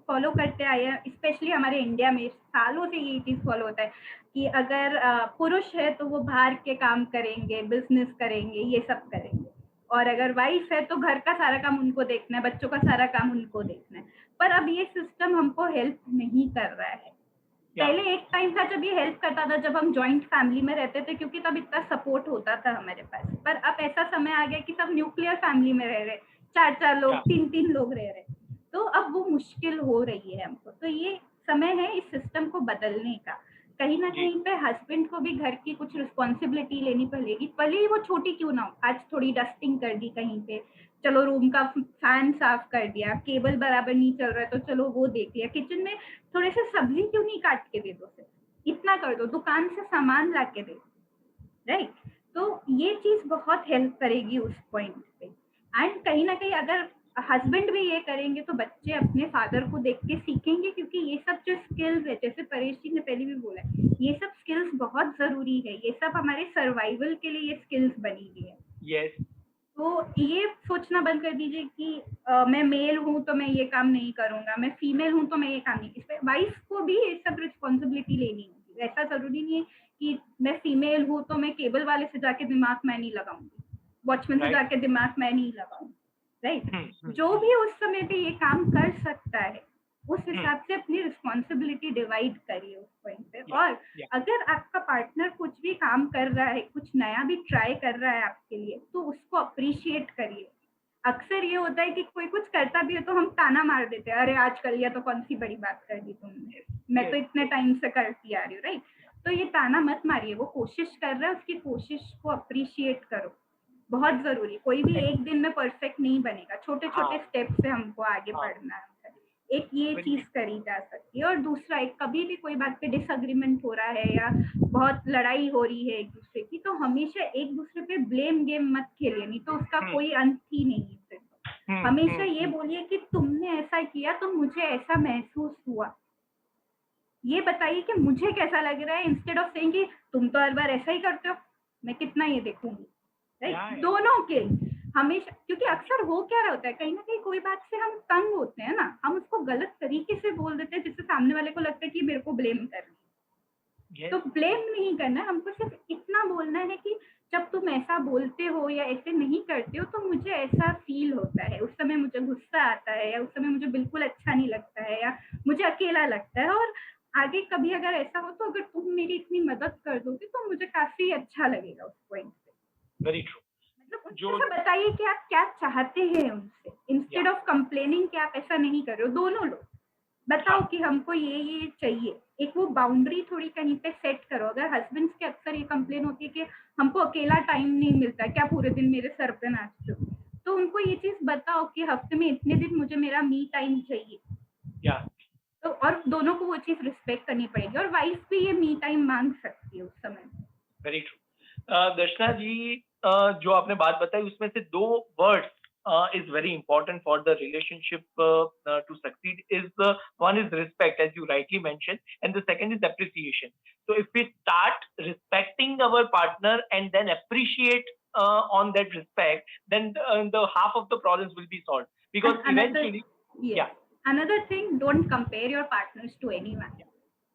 फॉलो करते आए हैं, स्पेशली हमारे इंडिया में सालों से ये चीज फॉलो होता है कि अगर पुरुष है तो वो बाहर के काम करेंगे, बिजनेस करेंगे, ये सब करेंगे, और अगर वाइफ है तो घर का सारा काम उनको देखना है, बच्चों का सारा काम उनको देखना है। पर अब ये सिस्टम हमको हेल्प नहीं कर रहा है। Yeah. पहले एक टाइम था जब ये हेल्प करता था, जब हम जॉइंट फैमिली में रहते थे, क्योंकि तब इतना सपोर्ट होता था हमारे पास। पर अब ऐसा समय आ गया कि सब न्यूक्लियर फैमिली में रह रहे, 4-4 लोग, Yeah. 3-3 लोग रह रहे, तो अब वो मुश्किल हो रही है हमको। तो ये समय है इस सिस्टम को बदलने का। कहीं ना जी। कहीं पे हस्बैंड को भी घर की कुछ रिस्पॉन्सिबिलिटी लेनी पड़ेगी, भले ही वो छोटी क्यों ना हो। आज थोड़ी डस्टिंग कर दी कहीं पे, चलो रूम का फैन साफ कर दिया, केबल बराबर नहीं चल रहा है तो चलो वो देख लिया, किचन में थोड़े से सब्जी क्यों नहीं काट के दे दो, सिर्फ इतना कर दो, दुकान से सामान ला के दे दो, राइट? तो ये चीज बहुत हेल्प करेगी उस पॉइंट पे। एंड कहीं ना कहीं अगर हस्बैंड भी ये करेंगे तो बच्चे अपने फादर को देख के सीखेंगे, क्योंकि ये सब जो स्किल्स है, जैसे परेश जी ने पहले भी बोला है, ये सब स्किल्स बहुत जरूरी है। ये सब हमारे सर्वाइवल के लिए ये स्किल्स बनी हुई है। Yes. तो ये सोचना बंद कर दीजिए कि मैं मेल हूँ तो मैं ये काम नहीं करूंगा, मैं फीमेल हूँ तो मैं ये काम नहीं। इस पे वाइफ को भी ये सब रिस्पॉन्सिबिलिटी लेनी होगी। ऐसा जरूरी नहीं है कि मैं फीमेल हूँ तो मैं केबल वाले से जाके दिमाग मैं नहीं लगाऊंगी, वॉचमैन से Right. जाके दिमाग मैं नहीं लगाऊंगी, राइट? हम्म, जो भी उस समय पे ये काम कर सकता है, उस हिसाब से अपनी रिस्पॉन्सिबिलिटी डिवाइड करिए उस पॉइंट पे। Yeah. और Yeah. अगर आपका पार्टनर कुछ भी काम कर रहा है, कुछ नया भी ट्राई कर रहा है आपके लिए, तो उसको अप्रिशिएट करिए। अक्सर ये होता है कि कोई कुछ करता भी है तो हम ताना मार देते हैं, अरे आज कर लिया तो कौन सी बड़ी बात कर दी तुमने, मैं तो Yes. इतने टाइम से करती आ रही हूँ, राइट? तो ये ताना मत मारिए, वो कोशिश कर रहा है, उसकी कोशिश को अप्रिशिएट करो। बहुत जरूरी, कोई भी एक दिन में परफेक्ट नहीं बनेगा, छोटे छोटे हाँ, स्टेप से हमको आगे हाँ, बढ़ना है। एक ये very चीज करी जा सकती है। और दूसरा, एक कभी भी कोई बात पे डिसएग्रीमेंट हो रहा है या बहुत लड़ाई हो रही है एक दूसरे की, तो हमेशा एक दूसरे पे ब्लेम गेम मत खेलिए, नहीं तो उसका हम्म, कोई अंत ही नहीं है फिर। हम्म, हमेशा हम्म, ये बोलिए कि तुमने ऐसा किया तो मुझे ऐसा महसूस हुआ, ये बताइए कि मुझे कैसा लग रहा है, इंस्टेड ऑफ सेइंग कि तुम तो हर बार ऐसा ही करते हो, मैं कितना ये देखूंगी, राइट? Yeah. दोनों के हमेशा, क्योंकि अक्सर हो क्या रहा होता है, कहीं ना कहीं कोई बात से हम तंग होते हैं ना, हम उसको गलत तरीके से बोल देते हैं, जिससे सामने वाले को लगता है कि मेरे को ब्लेम कर रही है। Yes. तो ब्लेम नहीं करना, हमको सिर्फ इतना बोलना है कि जब तुम ऐसा बोलते हो या ऐसे नहीं करते हो तो मुझे ऐसा फील होता है, उस समय मुझे गुस्सा आता है, या उस समय मुझे बिल्कुल अच्छा नहीं लगता है, या मुझे अकेला लगता है, और आगे कभी अगर ऐसा हो तो अगर तुम मेरी इतनी मदद कर दोगे तो मुझे काफी अच्छा लगेगा उस पॉइंट पे। Very true. मतलब जो उनको ऐसा बताइए कि आप क्या चाहते हैं उनसे, इंस्टेड Yeah. ऑफ कंप्लेनिंग कि आप ऐसा नहीं कर रहे हो। दोनों लोग बताओ हाँ. कि हमको ये चाहिए, एक वो बाउंड्री थोड़ी कहीं पे सेट करो। अगर हस्बैंड्स के अक्सर ये कंप्लेन होती है कि हमको अकेला टाइम नहीं मिलता, क्या पूरे दिन मेरे सर पे नाचते हो, तो उनको ये चीज बताओ कि हफ्ते में इतने दिन मुझे मेरा मी टाइम चाहिए। Yeah. तो और दोनों को वो चीज रिस्पेक्ट करनी पड़ेगी, और वाइफ भी ये मी टाइम मांग सकती है उस समय। Very true. दर्शना जी, जो आपने बात बताई उसमें से दो words is very important for the relationship to succeed. Is one is respect as you rightly mention, and the second is appreciation. So if we start respecting our partner and then appreciate on that respect, then the half of the problems will be solved, because And eventually yes, yeah, another thing, don't compare your partners to anyone.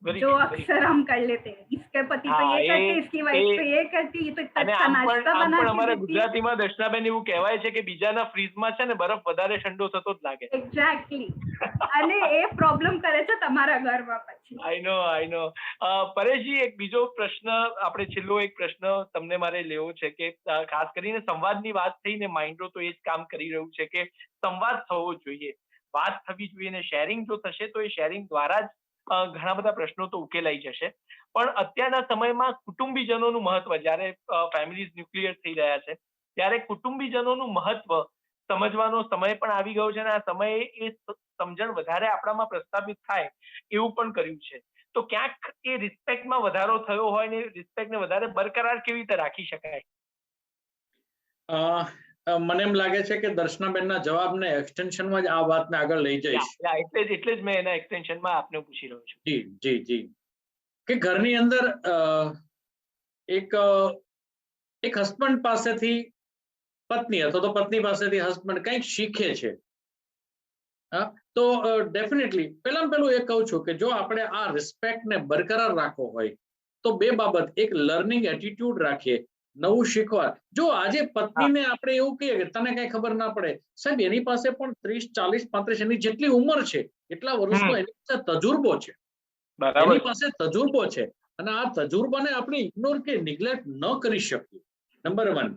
Very जो true, very अक्सर हम कर लेते हैं, इसके पति तो હા ये करते, इसकी वाइफ એ तो ये करती, ये तो इतना અને अच्छा नाश्ता આમ बना પણ के અમારા देती है। ગુજરાતીમાં દર્શનાબેન એવું કહેવાય છે કે બીજાના ફ્રીજમાં છે ને બરફ વધારે ઠંડો થતો જ લાગે. એક્ઝેક્ટલી, અને એ પ્રોબ્લેમ કરે છે તમારા ઘરમાં પછી. આઈ નો. પરેશજી, એક બીજો પ્રશ્ન, આપણે છેલ્લો એક પ્રશ્ન તમને મારે લેવો છે કે ખાસ કરીને સંવાદની વાત થઈ ને, માઇન્ડો તો એ જ કામ કરી રહ્યું છે કે સંવાદ થવો જોઈએ, વાત થવી જોઈએ, ને શેરિંગ જો થશે તો એ શેરિંગ દ્વારા જ ઘણા બધા પ્રશ્નો તો ઉકેલાઈ જશે. પણ અત્યારના સમયમાં કુટુંબીજનોનું મહત્વ, જ્યારે ફેમિલીઝ ન્યુક્લિયર થઈ રહ્યા છે, ત્યારે કુટુંબીજનોનું મહત્વ સમજવાનો સમય પણ આવી ગયો છે, અને આ સમયે એ સમજણ વધારે આપણામાં પ્રસ્થાપિત થાય એવું પણ કર્યું છે. તો ક્યાંક એ રિસ્પેક્ટમાં વધારો થયો હોય ને રિસ્પેક્ટને વધારે બરકરાર કેવી રીતે રાખી શકાય? મને એમ લાગે છે કે દર્શનાબેનના જવાબને એક્સટેન્શનમાં જ આ વાતને આગળ લઈ જઈશ. એટલે જ મેં એના એક્સટેન્શનમાં આપને પૂછી રહ્યો છું. જી જી જી, કે ઘરની અંદર એક હસબન્ડ પાસેથી પત્ની અથવા તો પત્ની પાસેથી હસબન્ડ કંઈક શીખે છે, તો ડેફિનેટલી પેલું એ કહું છું કે જો આપણે આ રિસ્પેક્ટને બરકરાર રાખવો હોય તો બે બાબત, એક લર્નિંગ એટીટ્યુડ રાખીએ, નવું શીખવા. જો આજે પત્નીને આપણે એવું કહીએ કે તને કઈ ખબર ના પડે, સાહેબ એની પાસે પણ 30, 40, 35 એની જેટલી ઉંમર છે એટલા વર્ષનો એની પાસે તજુર્બો છે, એની પાસે તજુર્બો છે, અને આ તજુર્બાને આપણે ઇગ્નોર કે નિગ્લેક્ટ ન કરી શકીએ. નંબર 1,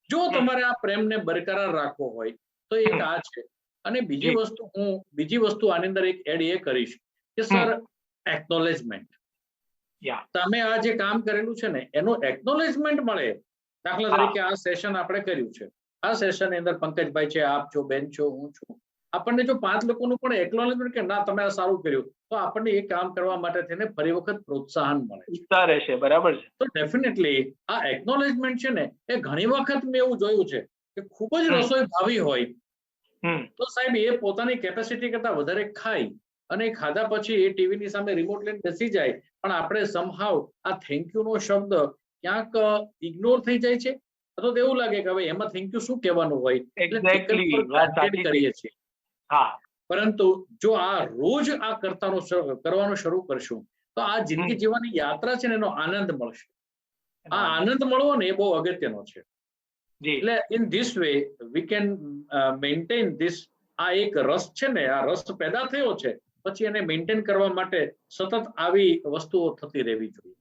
જો તમારે આ પ્રેમને બરકરાર રાખવો હોય તો એક આ છે. અને બીજી વસ્તુ આની અંદર એક એડ એ કરીશ કે સર, એકનોલેજમેન્ટ. તમે આ જે કામ કરેલું છે ને એનું એકનોલેજમેન્ટ મળે. દાખલા તરીકે આ સેશન આપણે કર્યું છે, આ સેશનની અંદર પંકજભાઈ છે, આપ છો, બેન છો, હું છું, આપણને જો 5 લોકોનું પણ એકનોલેજમેન્ટ કે ના તમે આ સારું કર્યું, તો આપણને એ કામ કરવા માટે થઈને ફરી વખત પ્રોત્સાહન મળે છે. બરાબર છે. તો ડેફિનેટલી આ એકનોલેજમેન્ટ છે ને, એ ઘણી વખત મેં એવું જોયું છે કે ખૂબ જ રસોઈ ભાવી હોય તો સાહેબ એ પોતાની કેપેસિટી કરતા વધારે ખાય, અને ખાધા પછી એ ટીવીની સામે રિમોટ લઈને બેસી જાય, પણ આપણે સમહાવ આ થેન્ક યુ નો શબ્દ ક્યાંક ઇગ્નોર થઈ જાય છે, અથવા તો એવું લાગે કે હવે એમાં થેન્ક યુ શું કહેવાનું હોય, એટલે કરીએ છીએ. પરંતુ જો આ રોજ આ કરવાનું શરૂ કરશું તો આ જિંદગી જીવવાની યાત્રા છે ને એનો આનંદ મળશે. આ આનંદ મળવો ને એ બહુ અગત્યનો છે. એટલે in this way we can maintain this. આ એક રસ છે ને, આ રસ પેદા થયો છે, પછી એને મેન્ટેન કરવા માટે સતત આવી વસ્તુઓ થતી રહેવી જોઈએ.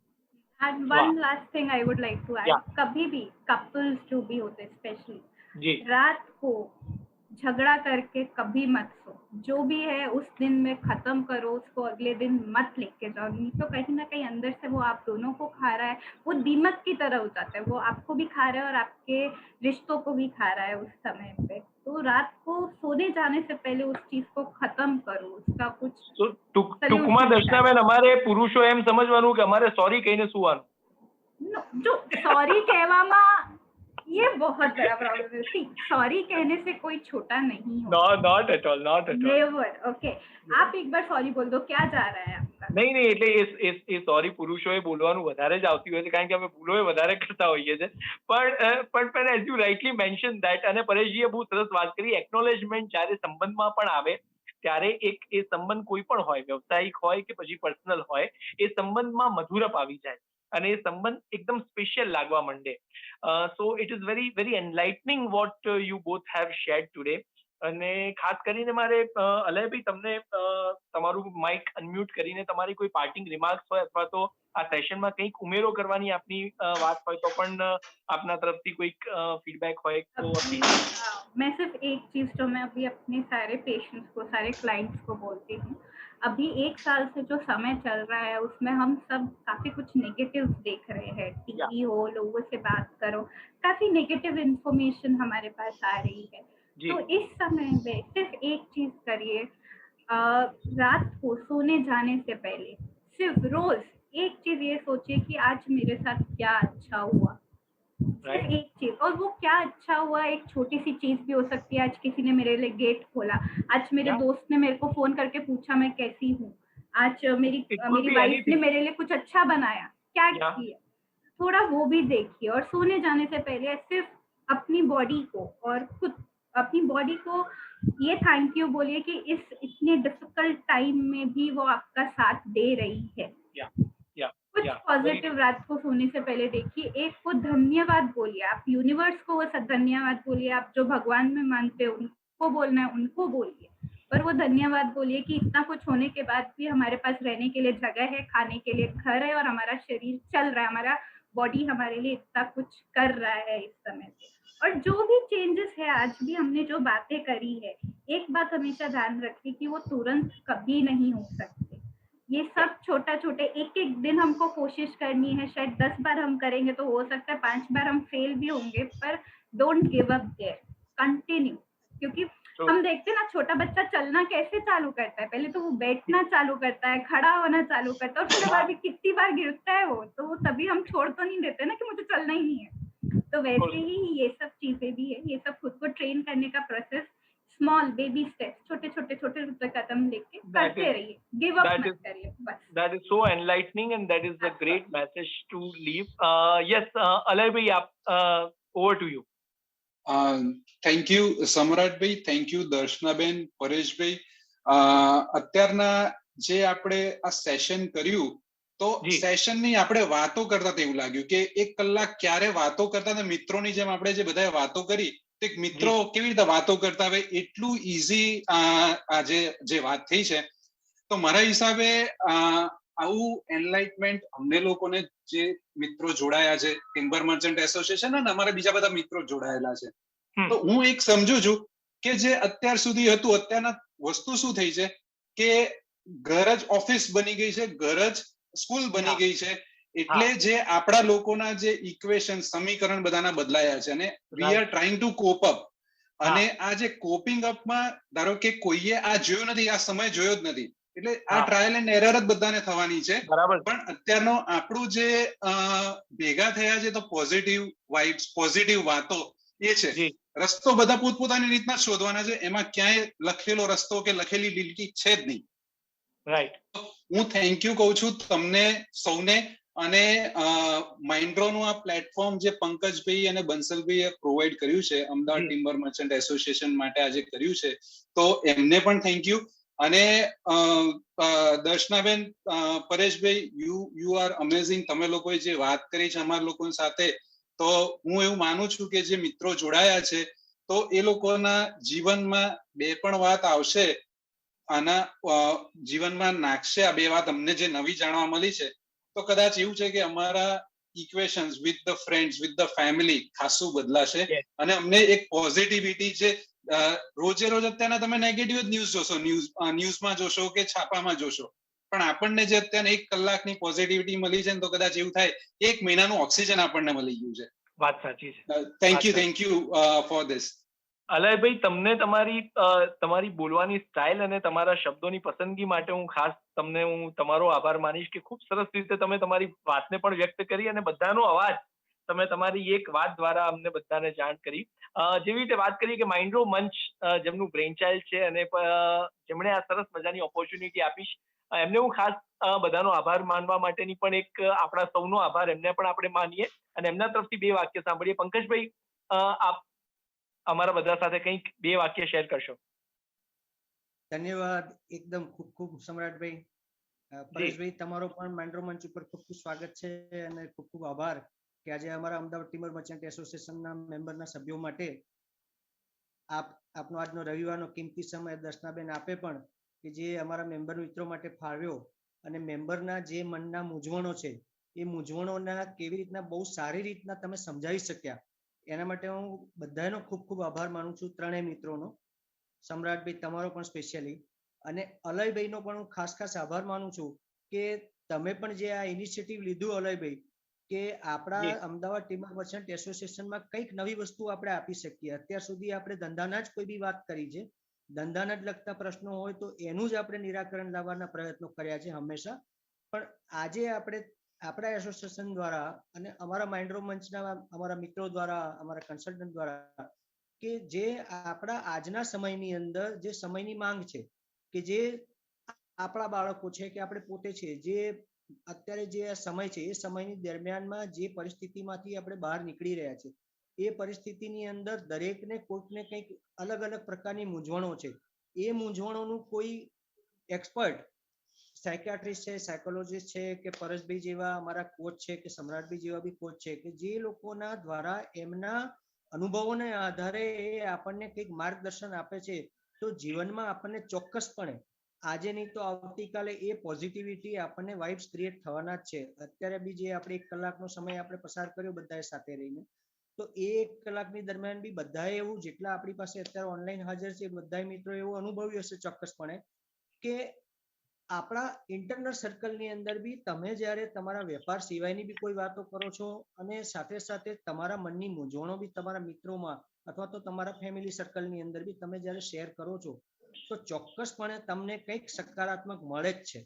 And one last thing I would like to add, कभी भी couples जो भी होते हैं स्पेशली, रात को झगड़ा करके कभी मत सो. जो भी है उस दिन में खत्म करो, उसको अगले दिन मत लेके जाओ, नहीं तो कहीं ना कहीं अंदर से वो आप दोनों को खा रहा है, वो दीमक की तरह हो जाता है, वो आपको भी खा रहा है और आपके रिश्तों को भी खा रहा है उस समय पे. तो रात को सोने जाने से पहले उस चीज को खत्म करो, उसका कुछ ટૂંકમાં દર્શનાબેન, અમારે પુરુષો એમ સમજવાનું કે અમારે સોરી કહીને સુવાનું. जो सॉरी कहवामा ये बहुत बड़ा प्रॉब्लम है. सी, सॉरी कहने से कोई छोटा नहीं हो. Not at all. Never. Okay, आप एक बार सॉरी बोल दो, क्या जा रहा है आपका? નહીં, એટલે એ સોરી પુરુષોએ બોલવાનું વધારે જ આવતી હોય છે, કારણ કે અમે ભૂલો વધારે કરતા હોઈએ છે. પણ as you rightly mention that, અને પરેશજીએ બહુ સરસ વાત કરી, એકનોલેજમેન્ટ જ્યારે સંબંધમાં પણ આવે ત્યારે એ સંબંધ કોઈ પણ હોય, વ્યવસાયિક હોય કે પછી પર્સનલ હોય, એ સંબંધમાં મધુરપ આવી જાય અને એ સંબંધ એકદમ સ્પેશિયલ લાગવા માંડે. So it is very very enlightening what you both have shared today. અને ખાસ કરીને મારે અલયભાઈ, તમને તમારું માઇક અનમ્યુટ કરીને તમારી કોઈ પાર્ટિંગ રિમાર્ક્સ હોય અથવા તો આ સેશનમાં કંઈક ઉમેરો કરવાની આપની વાત હોય તો પણ આપના તરફથી કોઈક फीडबैक હોય તો मैं सिर्फ एक चीज जो मैं अभी अपने सारे पेशेंट्स को, सारे क्लाइंट्स को बोलती हूँ, अभी 1 साल से जो समय चल रहा है उसमें हम सब काफी कुछ नेगेटिव देख रहे हैं. टीवी हो, लोगों से बात करो, काफी नेगेटिव इंफॉर्मेशन हमारे पास आ रही है. तो इस समय में सिर्फ एक चीज करिए, रात को सोने जाने से पहले सिर्फ रोज एक चीज ये सोचिए कि आज मेरे साथ क्या अच्छा हुआ. सिर्फ एक चीज, और वो क्या अच्छा हुआ एक छोटी सी चीज भी हो सकती है. आज किसी ने मेरे लिए गेट खोला, आज मेरे दोस्त ने मेरे को फोन करके पूछा मैं कैसी हूँ, आज मेरी वाइफ ने मेरे लिए कुछ अच्छा बनाया, क्या किया, थोड़ा वो भी देखिए. और सोने जाने से पहले सिर्फ अपनी बॉडी को और खुद अपनी बॉडी को ये थैंक यू बोलिए कि इस इतने डिफिकल्ट टाइम में भी वो आपका साथ दे रही है। या कुछ या पॉजिटिव रात को सोने से पहले देखिए, एक को धन्यवाद बोलिए, आप यूनिवर्स को वो धन्यवाद बोलिए, आप जो भगवान में मानते हो उनको बोलना है उनको बोलिए, पर वो धन्यवाद बोलिए कि इतना कुछ होने के बाद भी हमारे पास रहने के लिए जगह है, खाने के लिए घर है, और हमारा शरीर चल रहा है, हमारा बॉडी हमारे लिए इतना कुछ कर रहा है इस समय पे। और जो भी चेंजेस है, आज भी हमने जो बातें करी है, एक बात हमेशा ध्यान रखिए कि वो तुरंत कभी नहीं हो सकते। ये सब छोटा छोटे एक एक दिन हमको कोशिश करनी है, शायद 10 बार हम करेंगे तो हो सकता है 5 बार हम फेल भी होंगे, पर don't give up there, continue. क्योंकि हम देखते हैं ना, छोटा बच्चा चलना कैसे चालू करता है, पहले तो वो बैठना चालू करता है, खड़ा होना चालू करता है, और उसके बाद भी कितनी बार गिरता है वो, तो वो तभी हम छोड़ तो नहीं देते ना कि मुझे चलना ही नहीं है। तो वैसे ही ये सब चीजें भी है, ये सब खुद को ट्रेन करने का प्रोसेस, स्मॉल बेबी स्टेप्स, छोटे छोटे छोटे छोटे कदम लेके करते रहिए, गिव अप मत करिए बस। That is so enlightening, and that is a great message to leave. Yes, Alay bhai, over to you. Thank you સમ્રાટભાઈ, થેન્ક યુ દર્શનાબેન, પરેશભાઈ. અત્યારના જે આપણે આ સેશન કર્યું, તો સેશનની આપણે વાતો કરતા એવું લાગ્યું કે 1 કલાક ક્યારે વાતો કરતા હતા મિત્રોની જેમ. આપણે જે બધા વાતો કરી, તો મિત્રો કેવી રીતે વાતો કરતા હોય એટલું ઈઝી આજે જે વાત થઈ છે. તો મારા હિસાબે આવું એનલાઇટમેન્ટ અમને લોકોને જે મિત્રો જોડાયા છે, ટિમ્બર મર્ચન્ટ એસોસિએશન અને અમારા બીજા બધા મિત્રો જોડાયેલા છે, તો હું એક સમજુ છું કે જે અત્યાર સુધી હતું, અત્યારના વસ્તુ શું થઈ છે કે ઘર જ ઓફિસ બની ગઈ છે, ઘર જ સ્કૂલ બની ગઈ છે. એટલે જે આપણા લોકોના જે ઇક્વેશન, સમીકરણ બધાના બદલાયા છે, અને we are trying to cope up. અને આ જે કોપિંગ અપમાં ધારો કે કોઈએ આ જોયું નથી, આ સમય જોયો જ નથી, એટલે આ ટ્રાયલ એન્ડ એરર જ બધાને થવાની છે. પણ અત્યારનો આપણું જે ભેગા થયા છે, તો પોઝિટિવ વાઇબ્સ, પોઝિટિવ વાતો એ છે. રસ્તો બધા પોતપોતાની રીતના શોધવાના છે, એમાં ક્યાંય લખેલો રસ્તો કે લખેલી લીટી છે જ નહીં. રાઈટ. હું થેન્ક યુ કહું છું તમને સૌને. અને માઇન્ડ્રોનું આ પ્લેટફોર્મ જે પંકજભાઈ અને બંસલભાઈએ પ્રોવાઈડ કર્યું છે, અમદાવાદ ટિમ્બર મર્ચન્ટ એસોસિએશન માટે આજે કર્યું છે, તો એમને પણ થેન્ક યુ. અને દર્શનાબેન, પરેશભાઈ, યુ આર અમેઝિંગ. તમે લોકોએ જે વાત કરી છે અમારા લોકો સાથે, તો હું એવું માનું છું કે જે મિત્રો જોડાયા છે, તો એ લોકોના જીવનમાં બે પણ વાત આવશે, આના જીવનમાં નાખશે. આ બે વાત અમને જે નવી જાણવા મળી છે, તો કદાચ એવું છે કે અમારા equations with the friends, with the family ખાસું બદલાશે. અને અમને એક પોઝિટિવિટી છે. રોજે રોજ અત્યારના તમે નેગેટિવ જ ન્યૂઝ જોશો, ન્યૂઝમાં જોશો કે છાપામાં જોશો, પણ આપણને જે અત્યારે 1 કલાકની પોઝિટિવિટી મળી છે ને, તો કદાચ એવું થાય 1 મહિનાનું ઓક્સિજન આપણને મળી ગયું છે. વાત સાચી છે. Thank you for this. અલયભાઈ, તમને તમારી બોલવાની સ્ટાઇલ અને તમારા શબ્દોની પસંદગી માટે હું ખાસ હું તમારો આભાર માનીશ કે ખૂબ સરસ રીતે તમે તમારી વાતને પણ વ્યક્ત કરી, અને બધાનો અવાજ તમે તમારી એક વાત દ્વારા અમને બધાને જાણ કરી. જેવી રીતે વાત કરી કે માઇન્ડ્રો મંચ જેમનું બ્રેઇન ચાઇલ્ડ છે, અને જેમણે આ સરસ મજાની ઓપોર્ચ્યુનિટી આપી, એમને હું ખાસ બધાનો આભાર માનવા માટેની પણ એક આપણા સૌનો આભાર એમને પણ આપણે માનીએ, અને એમના તરફથી 2 વાક્ય સાંભળીએ. પંકજભાઈ, આપ અમારા બધા સાથે કંઈક 2 વાક્ય શેર કરશો. ધન્યવાદ. એકદમ ખૂબ ખૂબ સમ્રાટભાઈ. પરેશભાઈ, તમારો પણ માઇન્ડ્રો મંચ ઉપર ખૂબ ખૂબ સ્વાગત છે, અને ખૂબ ખૂબ આભાર કે આજે અમારા અમદાવાદ ટિમ્બર મર્ચન્ટ એસોસિએશનના મેમ્બરના સભ્યો માટે આપનો આજનો રવિવારનો કિંમતી સમય દર્શનાબેન આપે પણ, કે જે અમારા મેમ્બર મિત્રો માટે ફાળવ્યો, અને મેમ્બરના જે મનના મૂંઝવણો છે, એ મૂંઝવણોના કેવી રીતના બહુ સારી રીતના તમે સમજાવી શક્યા, એના માટે હું બધાનો ખૂબ ખૂબ આભાર માનું છું, ત્રણેય મિત્રોનો. સમ્રાટભાઈ, તમારો પણ સ્પેશિયલી, અને અલયભાઈનો પણ હું ખાસ આભાર માનું છું કે તમે પણ જે આ ઇનિશિયેટિવ લીધું અલયભાઈ, કે આપણા અમદાવાદ ટિમ્બર મર્ચન્ટ એસોસિએશનમાં કંઈક નવી વસ્તુ આપણે આપી શકીએ. અત્યાર સુધી આપણે ધંધાના જ કોઈ બી વાત કરી છે, ધંધાના જ લગતા પ્રશ્નો હોય તો એનું જ આપણે નિરાકરણ લાવવાના પ્રયત્નો કર્યા છે હંમેશા. પણ આજે આપણે આપણા એસોસિએશન દ્વારા અને અમારા માઇન્ડ્રો મંચના અમારા મિત્રો દ્વારા, અમારા કન્સલ્ટન્ટ દ્વારા, કે જે આપણા આજના સમયની અંદર જે સમયની માંગ છે, કે જે આપણા બાળકો છે કે આપણે પોતે છે, જે અત્યારે જે સમય છે, એ સમયની દરમિયાનમાં જે પરિસ્થિતિમાંથી આપણે બહાર નીકળી રહ્યા છે, એ પરિસ્થિતિની અંદર દરેકને કોઈકને કંઈક અલગ અલગ પ્રકારની મૂંઝવણો છે. એ મૂંઝવણોનું કોઈ એક્સપર્ટ સાયકિયાટ્રિસ્ટ છે, સાયકોલોજીસ્ટ છે, કે પરેશભાઈ જેવા અમારા કોચ છે, કે સમ્રાટભાઈ જેવા બી કોચ છે, કે જે લોકોના દ્વારા એમના અનુભવોને આધારે એ આપણને કંઈક માર્ગદર્શન આપે છે. તો જીવનમાં આપણને ચોક્કસપણે આજે નહીં તો આવતીકાલે એ પોઝિટિવિટી આપણને વાઇબ્સ ક્રિએટ થવાના જ છે. અત્યારે બી જે આપણે 1 કલાકનો સમય આપણે પસાર કર્યો બધાએ સાથે રહીને, તો એ 1 કલાકની દરમિયાન બી બધાએ એવું, જેટલા આપણી પાસે અત્યારે ઓનલાઈન હાજર છે બધા મિત્રો એવું અનુભવ્યું હશે ચોક્કસપણે કે આપણા ઇન્ટરનલ સર્કલની અંદર બી તમે જ્યારે તમારા વેપાર સિવાયની બી કોઈ વાતો કરો છો અને સાથે સાથે તમારા મનની મૂંઝવણો બી તમારા મિત્રોમાં અથવા તો તમારા ફેમિલી સર્કલની અંદર બી તમે જ્યારે શેર કરો છો તો ચોક્કસપણે તમને કંઈક સકારાત્મક મળે જ છે.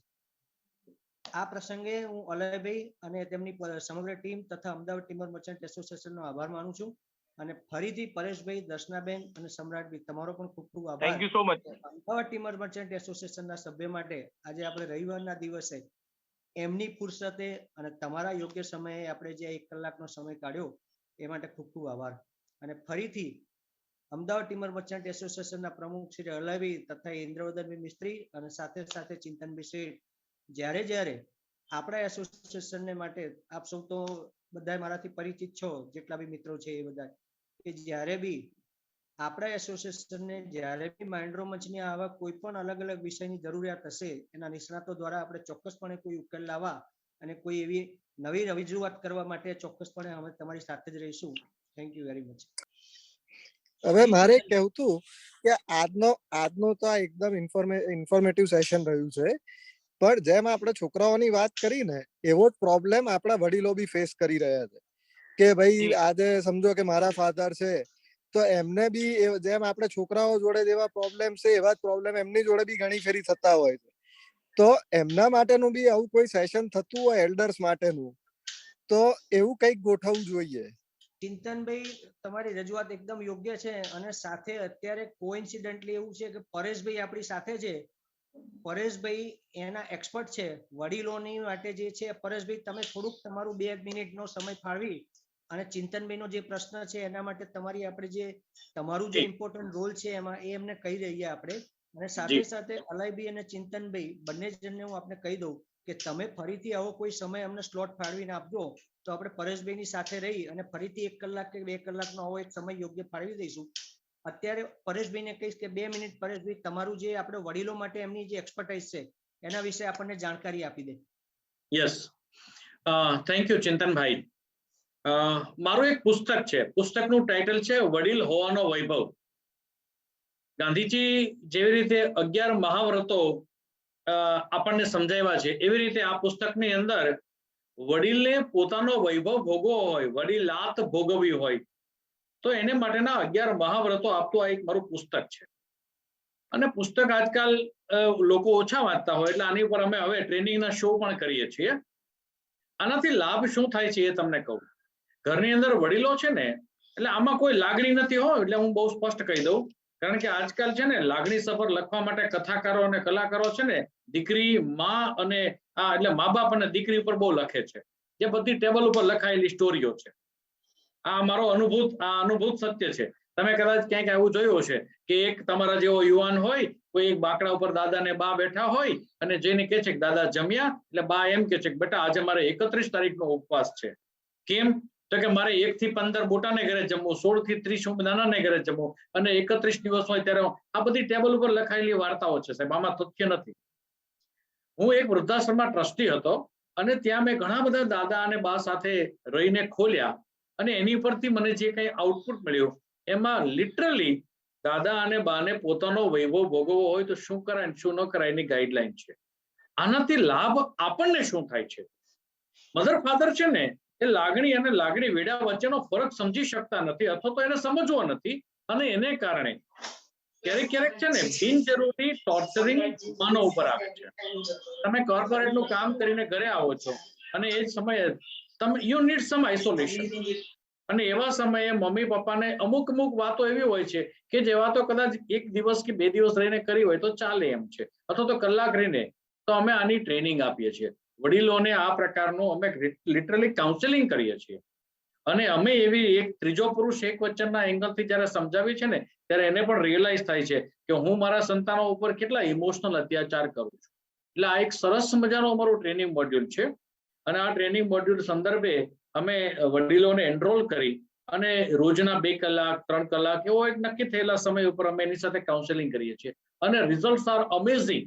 આ પ્રસંગે હું અલયભાઈ અને તેમની સમગ્ર ટીમ તથા અમદાવાદ ટિમ્બર મર્ચન્ટ એસોસિએશનનો આભાર માનું છું. અને ફરીથી પરેશભાઈ, દર્શનાબેન અને સમ્રાટભાઈ તમારો પણ ખૂબ ખૂબ આભાર. Thank you so much. Ahmedabad timber merchant એસોસિએશનના સભ્ય માટે આજે આપણે રવિવારના દિવસે એમની ફુરસતે અને તમારા યોગ્ય સમયે આપણે જે 1 કલાકનો સમય કાઢ્યો એ માટે ખૂબ ખૂબ આભાર. અને ફરીથી અમદાવાદ ટિમ્બર મર્ચન્ટ એસોસિએશનના પ્રમુખ શ્રી અલયભાઈ તથા ઇન્દ્રવદનભાઈ મિસ્ત્રી અને સાથે સાથે ચિંતનભાઈ શેઠ, જ્યારે આપણા એસોસિએશનને માટે આપ સૌ તો બધા મારાથી પરિચિત છો, જેટલા બી મિત્રો છે એ બધા, કે જ્યારે બી આપણા એસોસિએશનને જ્યારે બી માઇન્ડ્રો મંચની આવા કોઈ પણ અલગ અલગ વિષયની જરૂરિયાત હશે, એના નિષ્ણાતો દ્વારા આપણે ચોક્કસપણે કોઈ ઉકેલ લાવવા અને કોઈ એવી નવી રજૂઆત કરવા માટે ચોક્કસપણે અમે તમારી સાથે જ રહીશું. Thank you very much. હવે મારે કહેવું હતું કે આજનો તો આ એકદમ ઇન્ફોર્મેટિવ સેશન રહ્યું છે, પણ જેમ આપણે છોકરાઓની વાત કરી ને એવો જ પ્રોબ્લેમ આપણા વડીલો બી ફેસ કરી રહ્યા છે કે ભાઈ આજે સમજો કે મારા ફાધર છે તો એમને બી જેમ આપણે છોકરાઓ જોડે જેવા પ્રોબ્લેમ છે એવા જ પ્રોબ્લેમ એમની જોડે બી ઘણી ફેરી થતા હોય છે. તો એમના માટેનું બી આવું કોઈ સેશન થતું હોય એલ્ડર્સ માટેનું, તો એવું કંઈક ગોઠવવું જોઈએ. ચિંતનભાઈ, તમારી રજૂઆત એકદમ યોગ્ય છે. અને સાથે અત્યારે કોઇન્સિડન્ટલી એવું છે કે પરેશભાઈ આપણી સાથે છે. પરેશભાઈ એના એક્સપર્ટ છે વડીલોની માટે જે છે. પરેશભાઈ, તમે થોડુંક તમારું 2 મિનિટનો સમય ફાળવી અને ચિંતનભાઈનો જે પ્રશ્ન છે એના માટે તમારી આપણે જે તમારું જે ઇમ્પોર્ટન્ટ રોલ છે એમાં એ એમને કહી દઈએ આપણે. અને સાથે સાથે અલયભાઈ અને ચિંતનભાઈ બંને જણને હું આપણે કહી દઉં કે તમે ફરીથી આવો કોઈ સમય અમને સ્લોટ ફાળવીને આપજો તો આપણે પરેશભાઈની સાથે રહી અને ફરીથી 1 કલાક કે 2 કલાકનો આવો એક સમય યોગ્ય ફાળવી દઈશું. અત્યારે પરેશભાઈને કહીશ કે 2 મિનિટ પરેશભાઈ તમારું જે આપણે વડીલો માટે એમની જે એક્સપર્ટાઇઝ છે એના વિશે આપણને જાણકારી આપી દે. યસ, થેન્ક યુ ચિંતનભાઈ. મારું એક પુસ્તક છે, પુસ્તકનું ટાઇટલ છે વડીલ હોવાનો વૈભવ. ગાંધીજી જેવી રીતે 11 મહાવ્રતો આપણને સમજાવ્યા છે એવી રીતે આ પુસ્તકની અંદર વડીલને પોતાનો વૈભવ ભોગવો હોય, વડીલાત ભોગવવી હોય તો એને માટેના 11 મહાવ્રતો આપતું આ એક મારું પુસ્તક છે. અને પુસ્તક આજકાલ લોકો ઓછા વાંચતા હોય એટલે આની ઉપર અમે હવે ટ્રેનિંગના શો પણ કરીએ છીએ. આનાથી લાભ શું થાય છે એ તમને કહું. ઘરની અંદર વડીલો છે ને એટલે આમાં કોઈ લાગણી નથી હોય એટલે હું બહુ સ્પષ્ટ કહી દઉં, કારણ કે આજકાલ છે ને લાગણી સફર લખવા માટે કથાકારો અને કલાકારો છે ને દીકરી, માં અને એટલે મા બાપ અને દીકરી ઉપર બહુ લખે છે, જે બધી ટેબલ ઉપર લખાયેલી સ્ટોરીઓ છે. આ મારો અનુભૂત સત્ય છે. તમે કદાચ ક્યાંક એવું જોયું હશે કે એક તમારા જેવો યુવાન હોય, કોઈ એક બાકડા ઉપર દાદા ને બા બેઠા હોય અને જેને કહે છે કે દાદા જમ્યા, એટલે બા એમ કે છે કે બેટા આજે મારે 31 તારીખનો ઉપવાસ છે. કેમ? તો કે મારે 1 થી 15 મોટાને ઘરે જમવું, 16 થી 30 નાનાને ઘરે જમવું અને 31 દિવસ હોય ત્યારે આ બધી ટેબલ ઉપર લખાયેલી વાર્તાઓ છે સાહેબ, આમાં તથ્ય નથી. હું એક વૃદ્ધાશ્રમમાં ટ્રસ્ટી હતો અને ત્યાં મેં ઘણા બધા દાદા અને બા સાથે રહીને ખોલ્યા અને એની પરથી મને જે કંઈ આઉટપુટ મળ્યું એમાં લિટરલી દાદા અને બાને પોતાનો વૈભવ ભોગવવો હોય તો શું કરાય શું ન કરાય એની ગાઈડલાઈન છે. આનાથી લાભ આપણને શું થાય છે? મધર ફાધર છે ને એ લાગણી અને લાગણી વેડા વચ્ચેનો ફરક સમજી શકતા નથી અથવા તો એને સમજવો નથી અને એને કારણે ક્યારેક છે ને બિનજરૂરી ટોર્ચરિંગ માનવ ઉપર આવે છે. તમે કોર્પોરેટનું કામ કરીને ઘરે આવો છો અને એ જ સમયે તમે યુ નીડ સમ આઇસોલેશન અને એવા સમયે મમ્મી પપ્પાને અમુક વાતો એવી હોય છે કે જે વાતો કદાચ 1 દિવસ કે 2 દિવસ રહીને કરી હોય તો ચાલે એમ છે અથવા તો કલાક રહીને, તો અમે આની ટ્રેનિંગ આપીએ છીએ. વડીલોને આ પ્રકારનું અમે લિટરલી કાઉન્સેલિંગ કરીએ છીએ અને અમે એવી એક ત્રીજો પુરુષ એક વચનના એંગલથી જ્યારે સમજાવી છે ને ત્યારે એને પણ રિયલાઇઝ થાય છે કે હું મારા સંતાનો ઉપર કેટલા ઇમોશનલ અત્યાચાર કરું છું. એટલે આ એક સરસ મજાનું અમારું ટ્રેનિંગ મોડ્યુલ છે અને આ ટ્રેનિંગ મોડ્યુલ સંદર્ભે અમે વડીલોને એનરોલ કરી અને રોજના 2 કલાક 3 કલાક એવો એક નક્કી થયેલા સમય ઉપર અમે એની સાથે કાઉન્સેલિંગ કરીએ છીએ અને રિઝલ્ટ્સ આર અમેઝિંગ.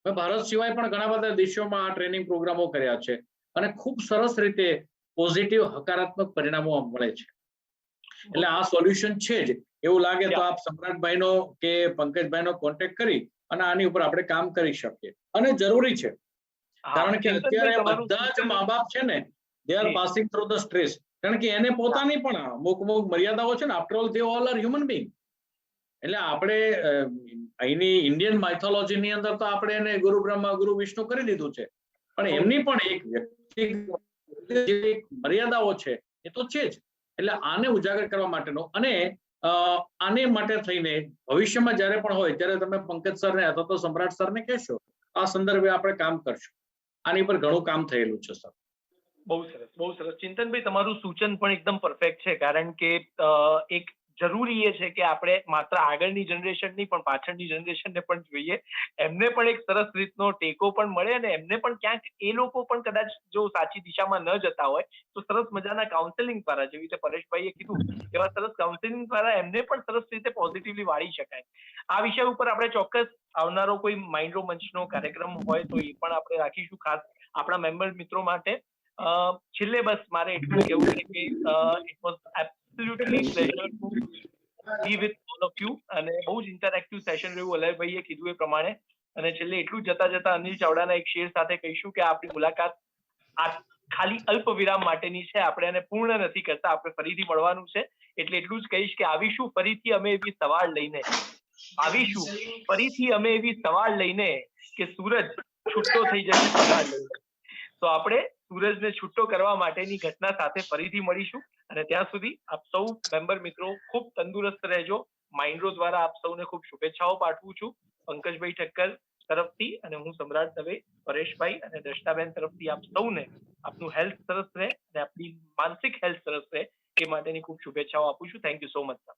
ભારત સિવાય પણ ઘણા બધા દેશોમાં આ ટ્રેનિંગ પ્રોગ્રામો કર્યા છે અને ખૂબ સરસ રીતે પોઝિટિવ હકારાત્મક પરિણામો મળે છે. એટલે આ સોલ્યુશન છે જ એવું લાગે તો આપ સમ્રાટભાઈનો કે પંકજભાઈનો કોન્ટેક્ટ કરી અને આની ઉપર આપણે કામ કરી શકીએ અને જરૂરી છે કારણ કે અત્યારે બધા જ મા બાપ છે ને they are passing through the stress કારણ કે એને પોતાની પણ અમુક મર્યાદાઓ છે ને after all they all are human being. એટલે આપણે અહીંની ઇન્ડિયન માઇથોલોજીની અંદર તો આપણે એને ગુરુ બ્રહ્મા ગુરુ વિષ્ણુ કરી દીધું છે પણ એમની પણ એક વ્યક્તિ મર્યાદાઓ છે એ તો છે જ. એટલે આને ઉજાગર કરવા માટેનો અને આને માટે થઈને ભવિષ્યમાં જ્યારે પણ હોય ત્યારે તમે પંકજ સરને અથવા તો સમ્રાટ સરને કહેશો આ સંદર્ભે આપણે કામ કરશું. આની પર ઘણું કામ થયેલું છે સર. બહુ સરસ બહુ સરસ. ચિંતનભાઈ તમારું સૂચન પણ એકદમ પરફેક્ટ છે કારણ કે એક જરૂરી એ છે કે આપણે માત્ર આગળની જનરેશનની પણ પાછળની જનરેશનને પણ જોઈએ એમને પણ એક સરસ રીતનો ટેકો પણ મળે અને એમને પણ ક્યાંક એ લોકો પણ કદાચ જો સાચી દિશામાં ન જતા હોય તો સરસ મજાના કાઉન્સેલિંગ દ્વારા જેવી રીતે પરેશભાઈએ કીધું એવા સરસ કાઉન્સેલિંગ દ્વારા એમને પણ સરસ રીતે પોઝિટિવલી વાળી શકાય. આ વિષય ઉપર આપણે ચોક્કસ આવનારો કોઈ માઇન્ડો મંચનો કાર્યક્રમ હોય તો એ પણ આપણે રાખીશું ખાસ આપણા મેમ્બર મિત્રો માટે. છેલ્લે બસ મારે એટલું કહેવું છે કે it was absolutely pleasure to be with all of you અને બહુ જ ઇન્ટરેક્ટિવ સેશન રહ્યું અલયભાઈએ કીધું એ પ્રમાણે. અને છેલ્લે એટલું જતા જતા અનિલ ચાવડાના એક શેર સાથે કહીશું કે આપણી મુલાકાત આ ખાલી અલ્પ વિરામ માટેની છે આપણે એને પૂર્ણ નથી કરતા આપણે ફરીથી મળવાનું છે એટલે એટલું જ કહીશ કે આવીશું ફરીથી અમે એવી સવાલ લઈને કે સૂરજ છૂટો થઈ જશે સવાલ લઈને. તો આપણે સૂરજને છૂટો કરવા માટેની ઘટના સાથે ફરીથી મળીશું અને ત્યાં સુધી આપ સૌ મેમ્બર મિત્રો ખૂબ તંદુરસ્ત રહેજો. માઇન્ડ્રો દ્વારા આપ સૌને ખૂબ શુભેચ્છાઓ પાઠવું છું પંકજભાઈ ઠક્કર તરફથી અને હું સમ્રાટ દવે પરેશભાઈ અને દર્શનાબેન તરફથી આપ સૌને આપનું હેલ્થ સરસ રહે અને આપની માનસિક હેલ્થ સરસ રહે એ માટેની ખૂબ શુભેચ્છાઓ આપું છું. Thank you so much sir.